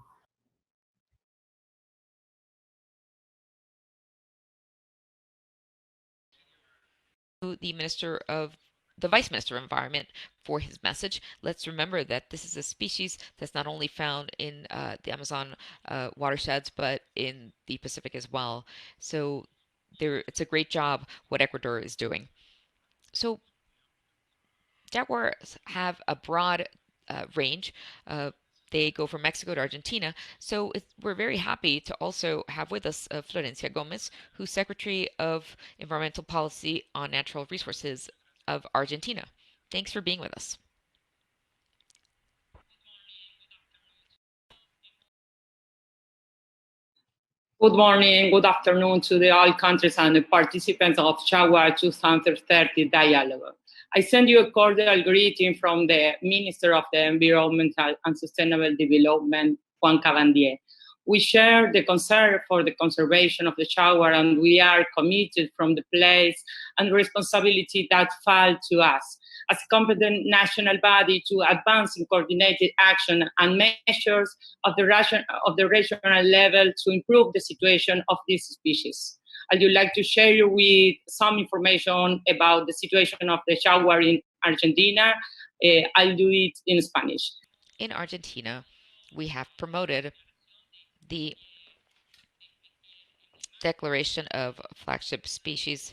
The Vice Minister of Environment for his message. Let's remember that this is a species that's not only found in the Amazon watersheds, but in the Pacific as well. So it's a great job what Ecuador is doing. So jaguars have a broad range. They go from Mexico to Argentina. So we're very happy to also have with us Florencia Gomez, who's Secretary of Environmental Policy on Natural Resources of Argentina. Thanks for being with us. Good morning, good afternoon to the all countries and the participants of Jaguar 2030 Dialogue. I send you a cordial greeting from the Minister of the Environmental and Sustainable Development, Juan Cabandier. We share the concern for the conservation of the jaguar, and we are committed from the place and responsibility that fall to us as a competent national body to advance in coordinated action and measures of the regional level to improve the situation of this species. I would like to share with some information about the situation of the jaguar in Argentina. I'll do it in Spanish. In Argentina, we have promoted the declaration of flagship species,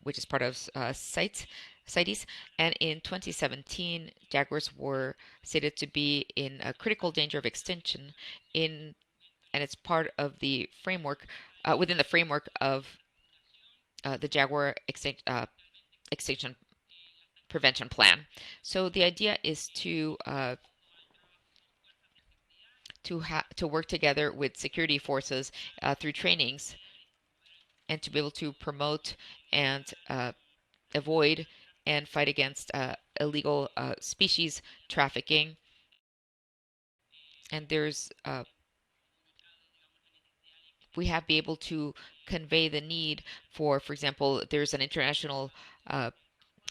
which is part of CITES, and in 2017, jaguars were stated to be in a critical danger of extinction, and it's part of the framework, within the framework of the Jaguar Extinction Prevention Plan. So the idea is to work together with security forces through trainings, and to be able to promote and avoid and fight against illegal species trafficking. And we have been able to convey the need for example, there's an international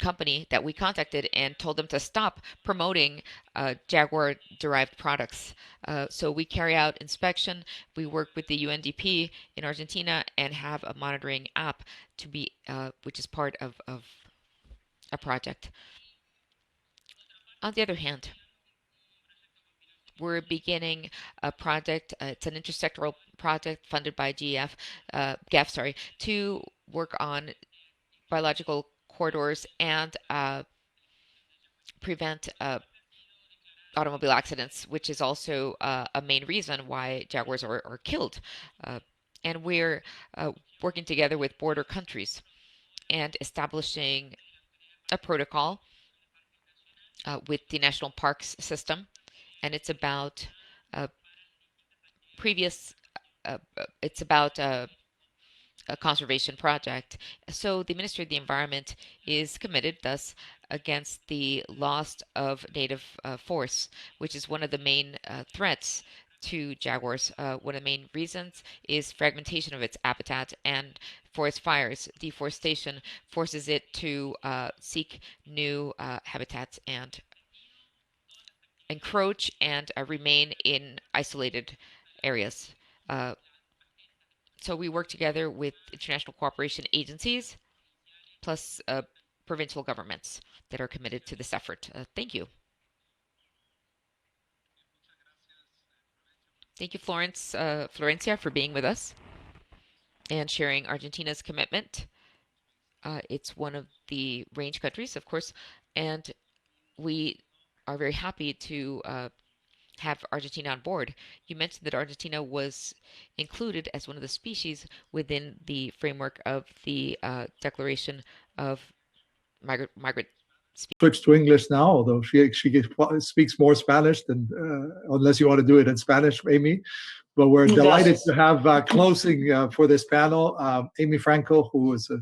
company that we contacted and told them to stop promoting Jaguar-derived products. So we carry out inspection. We work with the UNDP in Argentina and have a monitoring app to be, which is part of a project. On the other hand, we're beginning a project. It's an intersectoral project funded by GEF, to work on biological corridors and prevent automobile accidents, which is also a main reason why jaguars are killed. And we're working together with border countries and establishing a protocol with the national parks system, and it's about a conservation project. So the Ministry of the Environment is committed thus against the loss of native forests, which is one of the main threats to jaguars. One of the main reasons is fragmentation of its habitat, and forest fires. Deforestation forces it to seek new habitats and encroach and remain in isolated areas. So we work together with international cooperation agencies, plus provincial governments that are committed to this effort. Thank you. Thank you, Florencia, for being with us and sharing Argentina's commitment. It's one of the range countries, of course, and we are very happy to have Argentina on board. You mentioned that Argentina was included as one of the species within the framework of the Declaration of Migrant Species. Switch to English now, although she speaks more Spanish than, unless you want to do it in Spanish, Amy. But we're delighted to have closing for this panel, Amy Franco, who is a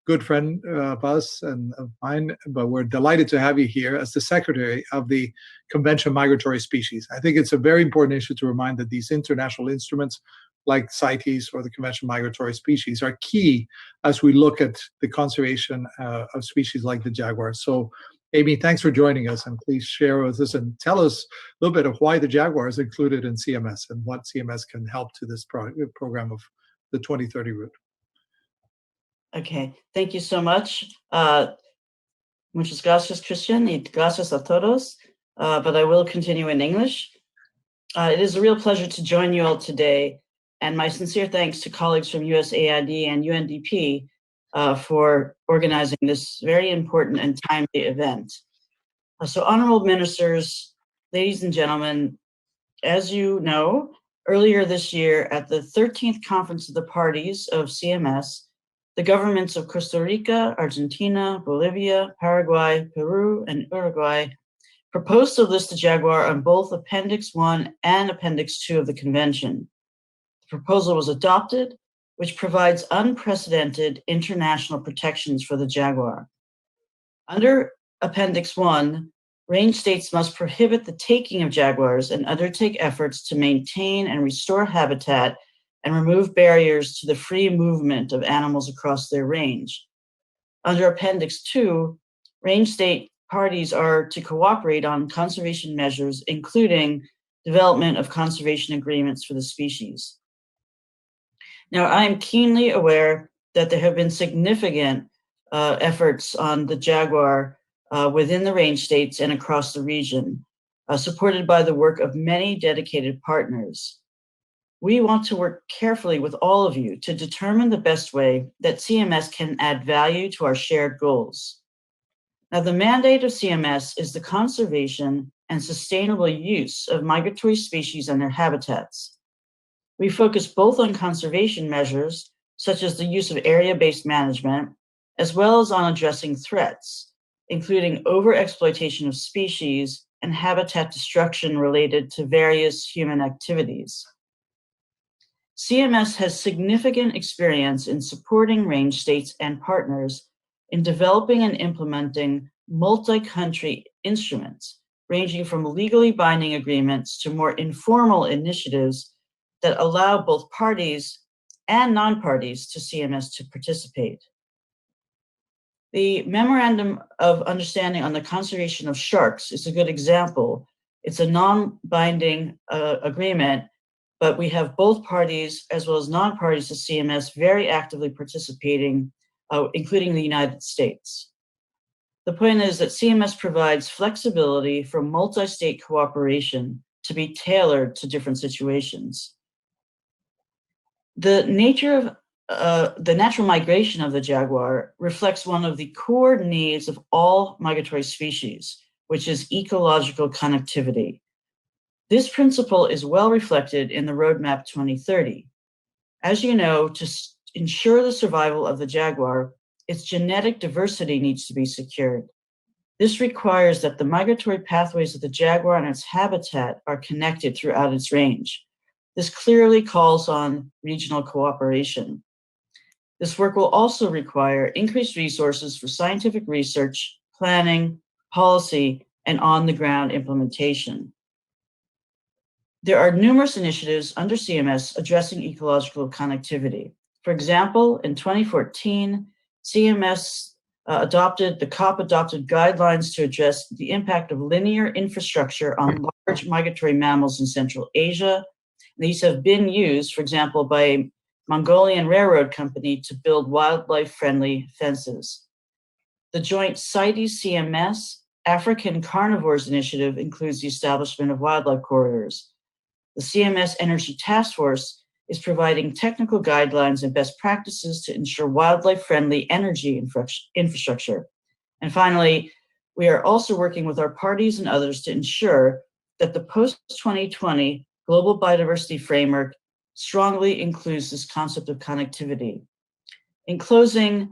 good friend of us and of mine, but we're delighted to have you here as the secretary of the Convention on Migratory Species. I think it's a very important issue to remind that these international instruments like CITES or the Convention on Migratory Species are key as we look at the conservation of species like the jaguar. So Amy, thanks for joining us, and please share with us and tell us a little bit of why the jaguar is included in CMS and what CMS can help to this program of the 2030 route. Okay, thank you so much. Muchas gracias, Christian, y gracias a todos. But I will continue in English. It is a real pleasure to join you all today, and my sincere thanks to colleagues from USAID and UNDP for organizing this very important and timely event. So, honorable ministers, ladies and gentlemen, as you know, earlier this year at the 13th Conference of the Parties of CMS, the governments of Costa Rica, Argentina, Bolivia, Paraguay, Peru, and Uruguay proposed to list the jaguar on both Appendix 1 and Appendix 2 of the Convention. The proposal was adopted, which provides unprecedented international protections for the jaguar. Under Appendix 1, range states must prohibit the taking of jaguars and undertake efforts to maintain and restore habitat and remove barriers to the free movement of animals across their range. Under Appendix 2, range state parties are to cooperate on conservation measures, including development of conservation agreements for the species. Now, I am keenly aware that there have been significant efforts on the jaguar within the range states and across the region, supported by the work of many dedicated partners. We want to work carefully with all of you to determine the best way that CMS can add value to our shared goals. Now, the mandate of CMS is the conservation and sustainable use of migratory species and their habitats. We focus both on conservation measures, such as the use of area-based management, as well as on addressing threats, including overexploitation of species and habitat destruction related to various human activities. CMS has significant experience in supporting range states and partners in developing and implementing multi-country instruments, ranging from legally binding agreements to more informal initiatives that allow both parties and non-parties to CMS to participate. The Memorandum of Understanding on the Conservation of Sharks is a good example. It's a non-binding agreement, but we have both parties as well as non-parties to CMS very actively participating, including the United States. The point is that CMS provides flexibility for multi-state cooperation to be tailored to different situations. The nature of the natural migration of the jaguar reflects one of the core needs of all migratory species, which is ecological connectivity. This principle is well reflected in the Roadmap 2030. As you know, to ensure the survival of the jaguar, its genetic diversity needs to be secured. This requires that the migratory pathways of the jaguar and its habitat are connected throughout its range. This clearly calls on regional cooperation. This work will also require increased resources for scientific research, planning, policy, and on-the-ground implementation. There are numerous initiatives under CMS addressing ecological connectivity. For example, in 2014, CMS the COP adopted guidelines to address the impact of linear infrastructure on large migratory mammals in Central Asia. These have been used, for example, by a Mongolian railroad company to build wildlife-friendly fences. The joint CITES-CMS African Carnivores Initiative includes the establishment of wildlife corridors. The CMS Energy Task Force is providing technical guidelines and best practices to ensure wildlife-friendly energy infrastructure. And finally, we are also working with our parties and others to ensure that the post-2020 Global Biodiversity Framework strongly includes this concept of connectivity. In closing,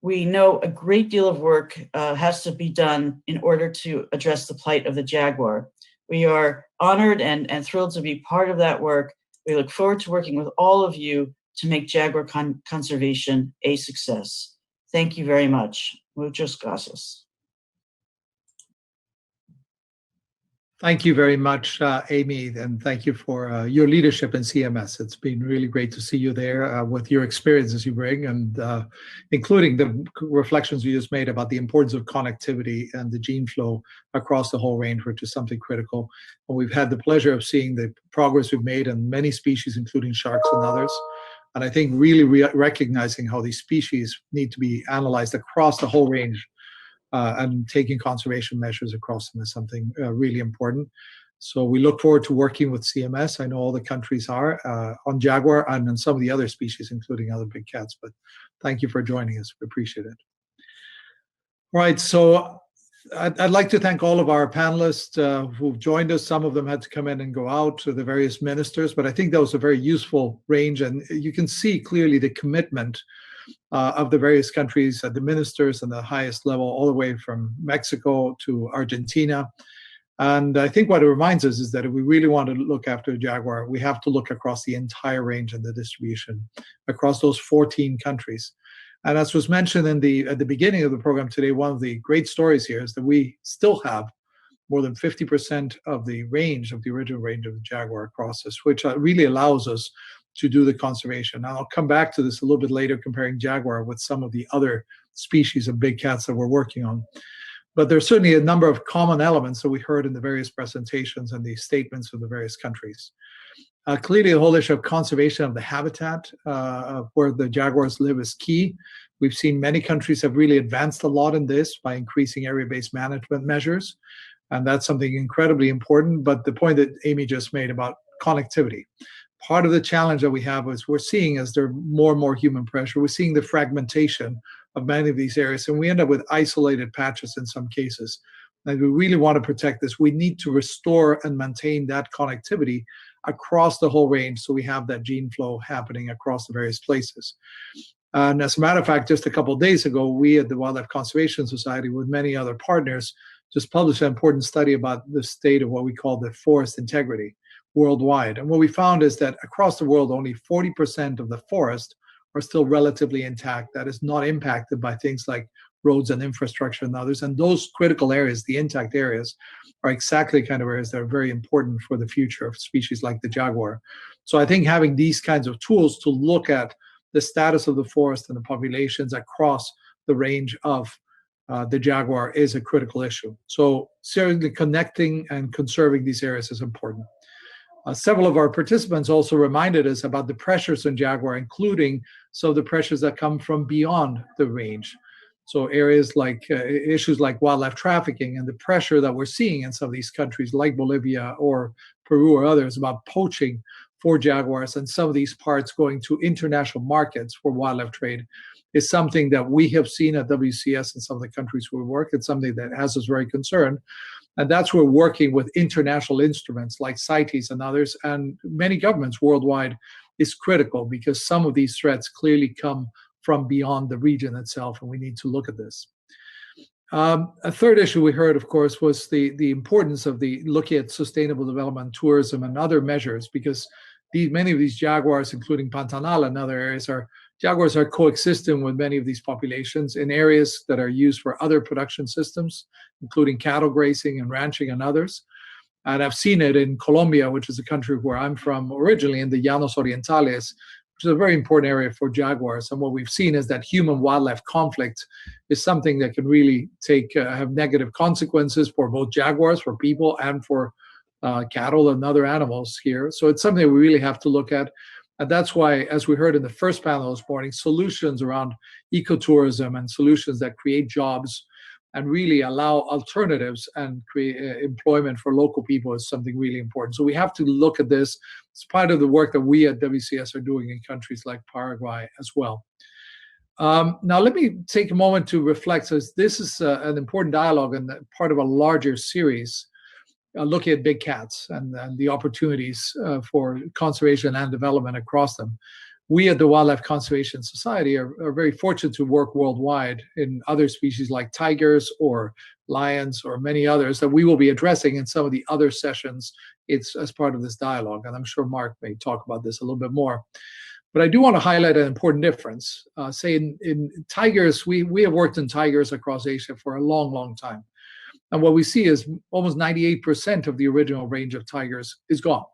we know a great deal of work has to be done in order to address the plight of the jaguar. We are honored and thrilled to be part of that work. We look forward to working with all of you to make jaguar conservation a success. Thank you very much. Muchas gracias. Thank you very much, Amy, and thank you for your leadership in CMS. It's been really great to see you there with your experiences you bring, and including the reflections you just made about the importance of connectivity and the gene flow across the whole range, which is something critical. And we've had the pleasure of seeing the progress we've made on many species, including sharks and others. And I think really recognizing how these species need to be analyzed across the whole range and taking conservation measures across them is something really important. So we look forward to working with CMS. I know all the countries are on jaguar and on some of the other species, including other big cats. But thank you for joining us. We appreciate it. All right, so I'd like to thank all of our panelists who've joined us. Some of them had to come in and go out to the various ministers, but I think that was a very useful range. And you can see clearly the commitment of the various countries, the ministers on the highest level, all the way from Mexico to Argentina. And I think what it reminds us is that if we really want to look after jaguar, we have to look across the entire range and the distribution across those 14 countries. And as was mentioned at the beginning of the program today, one of the great stories here is that we still have more than 50% of the range of the original range of the jaguar across us, which really allows us to do the conservation. Now, I'll come back to this a little bit later, comparing jaguar with some of the other species of big cats that we're working on. But there's certainly a number of common elements that we heard in the various presentations and the statements of the various countries. Clearly, the whole issue of conservation of the habitat where the jaguars live is key. We've seen many countries have really advanced a lot in this by increasing area-based management measures, and that's something incredibly important. But the point that Amy just made about connectivity, part of the challenge that we have is we're seeing as there more and more human pressure, we're seeing the fragmentation of many of these areas, and we end up with isolated patches in some cases. And we really want to protect this. We need to restore and maintain that connectivity across the whole range so we have that gene flow happening across the various places. And as a matter of fact, just a couple of days ago, we at the Wildlife Conservation Society with many other partners just published an important study about the state of what we call the forest integrity worldwide. And what we found is that across the world, only 40% of the forest are still relatively intact. That is not impacted by things like roads and infrastructure and others. And those critical areas, the intact areas, are exactly the kind of areas that are very important for the future of species like the jaguar. So I think having these kinds of tools to look at the status of the forest and the populations across the range of the jaguar is a critical issue. So certainly connecting and conserving these areas is important. Several of our participants also reminded us about the pressures on jaguar, including some of the pressures that come from beyond the range. So areas like issues like wildlife trafficking and the pressure that we're seeing in some of these countries like Bolivia or Peru or others about poaching for jaguars, and some of these parts going to international markets for wildlife trade is something that we have seen at WCS in some of the countries we work. It's something that has us very concerned. And that's where working with international instruments like CITES and others, and many governments worldwide, is critical, because some of these threats clearly come from beyond the region itself, and we need to look at this. A third issue we heard, of course, was the importance of looking at sustainable development, tourism, and other measures, because many of these jaguars, including Pantanal and other areas, jaguars are coexisting with many of these populations in areas that are used for other production systems, including cattle grazing and ranching and others. And I've seen it in Colombia, which is a country where I'm from originally, in the Llanos Orientales, which is a very important area for jaguars. And what we've seen is that human-wildlife conflict is something that can really have negative consequences for both jaguars, for people, and for cattle and other animals here. So it's something that we really have to look at. And that's why, as we heard in the first panel this morning, solutions around ecotourism and solutions that create jobs and really allow alternatives and create employment for local people is something really important. So we have to look at this. It's part of the work that we at WCS are doing in countries like Paraguay as well. Now, let me take a moment to reflect, as this is an important dialogue and part of a larger series looking at big cats and the opportunities for conservation and development across them. We at the Wildlife Conservation Society are very fortunate to work worldwide in other species like tigers or lions or many others that we will be addressing in some of the other sessions. It's as part of this dialogue, and I'm sure Mark may talk about this a little bit more. But I do want to highlight an important difference. Say in tigers, we have worked in tigers across Asia for a long, long time. And what we see is almost 98% of the original range of tigers is gone.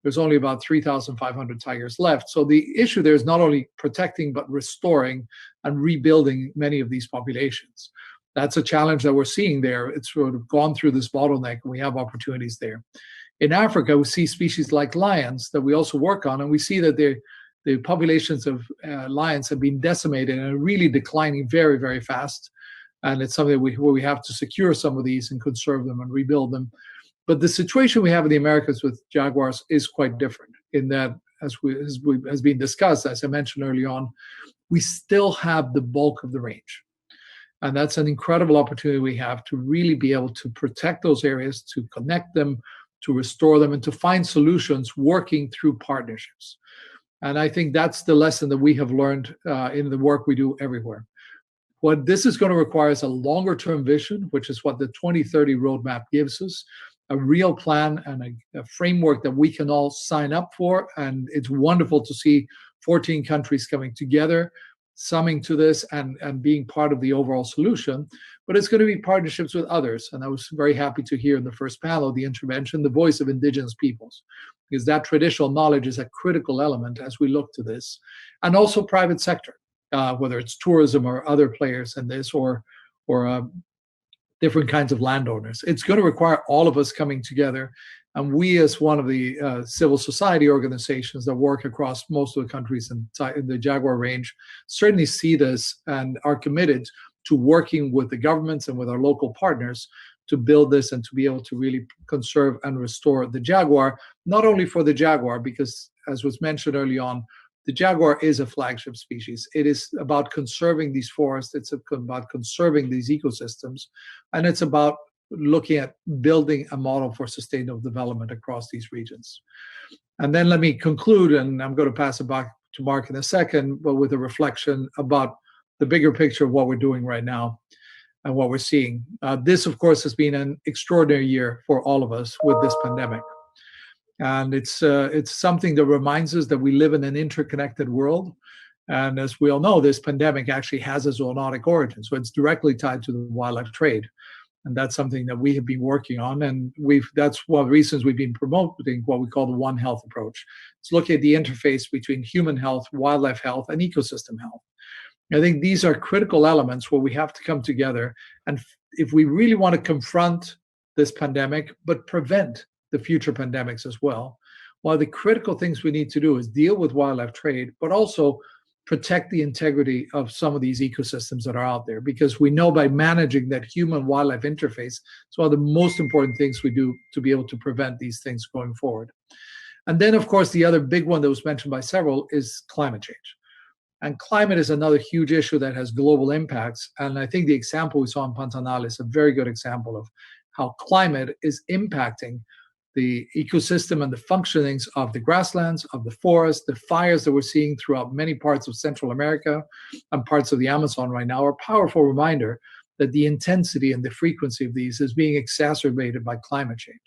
There's only about 3,500 tigers left. So the issue there is not only protecting, but restoring and rebuilding many of these populations. That's a challenge that we're seeing there. It's sort of gone through this bottleneck, and we have opportunities there. In Africa, we see species like lions that we also work on, and we see that the populations of lions have been decimated and are really declining very, very fast. And it's something where we have to secure some of these and conserve them and rebuild them. But the situation we have in the Americas with jaguars is quite different, in that, as has been discussed, as I mentioned early on, we still have the bulk of the range. And that's an incredible opportunity we have to really be able to protect those areas, to connect them, to restore them, and to find solutions working through partnerships. And I think that's the lesson that we have learned in the work we do everywhere. What this is going to require is a longer-term vision, which is what the 2030 roadmap gives us, a real plan and a framework that we can all sign up for. And it's wonderful to see 14 countries coming together, summing to this and being part of the overall solution. But it's going to be partnerships with others. And I was very happy to hear in the first panel, the intervention, the voice of indigenous peoples, because that traditional knowledge is a critical element as we look to this. And also private sector, whether it's tourism or other players in this, or different kinds of landowners. It's going to require all of us coming together. And we, as one of the civil society organizations that work across most of the countries in the Jaguar range, certainly see this and are committed to working with the governments and with our local partners to build this and to be able to really conserve and restore the jaguar, not only for the jaguar, because as was mentioned early on, the jaguar is a flagship species. It is about conserving these forests. It's about conserving these ecosystems. And it's about looking at building a model for sustainable development across these regions. And then let me conclude, and I'm going to pass it back to Mark in a second, but with a reflection about the bigger picture of what we're doing right now and what we're seeing. This, of course, has been an extraordinary year for all of us with this pandemic. And it's something that reminds us that we live in an interconnected world. And as we all know, this pandemic actually has a zoonotic origin. So it's directly tied to the wildlife trade. And that's something that we have been working on. And that's one of the reasons we've been promoting what we call the One Health approach. It's looking at the interface between human health, wildlife health, and ecosystem health. I think these are critical elements where we have to come together. And if we really want to confront this pandemic, but prevent the future pandemics as well, one of the critical things we need to do is deal with wildlife trade, but also protect the integrity of some of these ecosystems that are out there, because we know by managing that human-wildlife interface, it's one of the most important things we do to be able to prevent these things going forward. And then, of course, the other big one that was mentioned by several is climate change. And climate is another huge issue that has global impacts. And I think the example we saw in Pantanal is a very good example of how climate is impacting the ecosystem and the functionings of the grasslands, of the forest. The fires that we're seeing throughout many parts of Central America and parts of the Amazon right now are a powerful reminder that the intensity and the frequency of these is being exacerbated by climate change.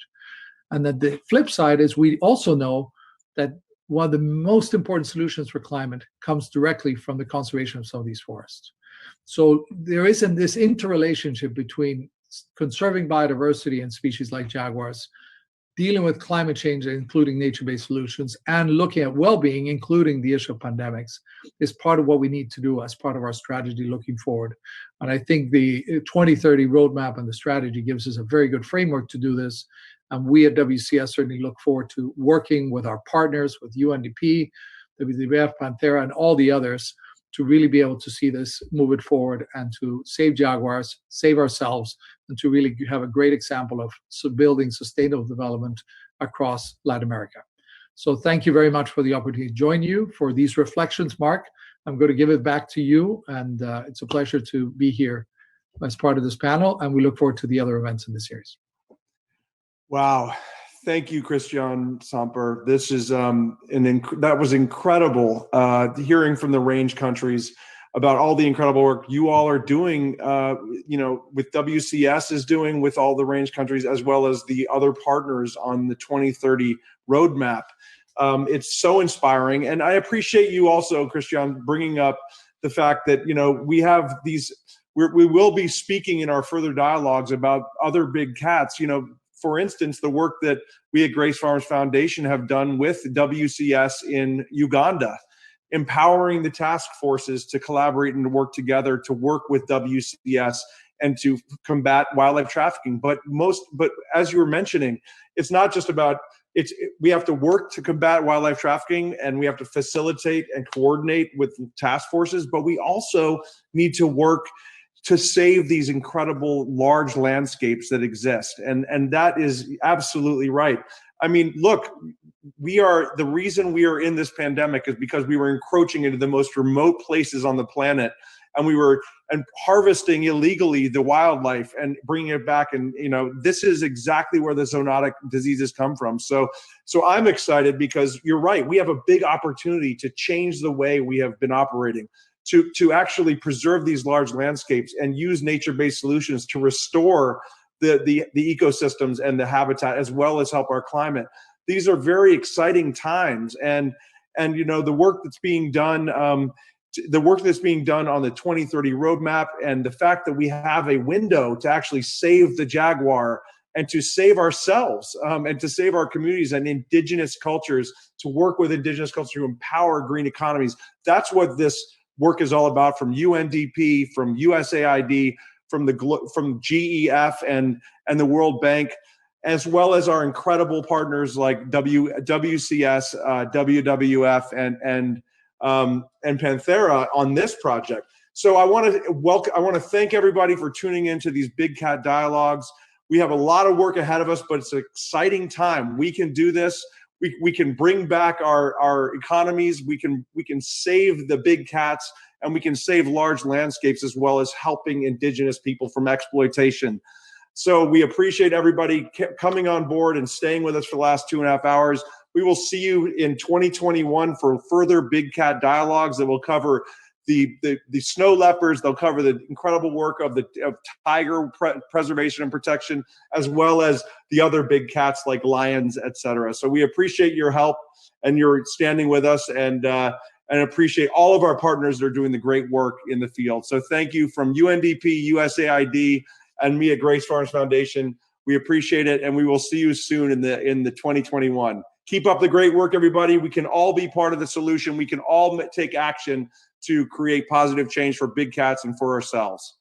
And that the flip side is we also know that one of the most important solutions for climate comes directly from the conservation of some of these forests. So there isn't this interrelationship between conserving biodiversity and species like jaguars, dealing with climate change, including nature-based solutions, and looking at well-being, including the issue of pandemics, is part of what we need to do as part of our strategy looking forward. And I think the 2030 roadmap and the strategy gives us a very good framework to do this. And we at WCS certainly look forward to working with our partners, with UNDP, WWF, Panthera, and all the others to really be able to see this move it forward and to save jaguars, save ourselves, and to really have a great example of building sustainable development across Latin America. So thank you very much for the opportunity to join you for these reflections, Mark. I'm going to give it back to you, and it's a pleasure to be here as part of this panel, and we look forward to the other events in the series. Wow. Thank you, Christian Samper. This is that was incredible, hearing from the range countries about all the incredible work you all are doing, with WCS is doing with all the range countries, as well as the other partners on the 2030 roadmap. It's so inspiring. And I appreciate you also, Christian, bringing up the fact that, we have these, we will be speaking in our further dialogues about other big cats, for instance, the work that we at Grace Farms Foundation have done with WCS in Uganda, empowering the task forces to collaborate and to work together to work with WCS and to combat wildlife trafficking. But as you were mentioning, it's not just about, we have to work to combat wildlife trafficking, and we have to facilitate and coordinate with task forces, but we also need to work to save these incredible large landscapes that exist. And that is absolutely right. I mean, look, the reason we are in this pandemic is because we were encroaching into the most remote places on the planet, and we were harvesting illegally the wildlife and bringing it back. And, this is exactly where the zoonotic diseases come from. So I'm excited because you're right. We have a big opportunity to change the way we have been operating, to actually preserve these large landscapes and use nature-based solutions to restore the ecosystems and the habitat, as well as help our climate. These are very exciting times, and the work that's being done, on the 2030 roadmap, and the fact that we have a window to actually save the jaguar and to save ourselves, and to save our communities and indigenous cultures, to work with indigenous culture to empower green economies. That's what this work is all about, from UNDP, from USAID, from GEF and the World Bank, as well as our incredible partners like WCS, WWF, and Panthera on this project. So I want to thank everybody for tuning into these Big Cat Dialogues. We have a lot of work ahead of us, but it's an exciting time. We can do this. We can bring back our economies. We can save the big cats, and we can save large landscapes, as well as helping indigenous people from exploitation. So we appreciate everybody coming on board and staying with us for the last 2.5 hours. We will see you in 2021 for further Big Cat Dialogues that will cover the snow leopards. They'll cover the incredible work of tiger preservation and protection, as well as the other big cats like lions, etc. So we appreciate your help and your standing with us, and appreciate all of our partners that are doing the great work in the field. So thank you from UNDP, USAID, and me at Grace Farms Foundation. We appreciate it, and we will see you soon in the 2021. Keep up the great work, everybody. We can all be part of the solution. We can all take action to create positive change for big cats and for ourselves.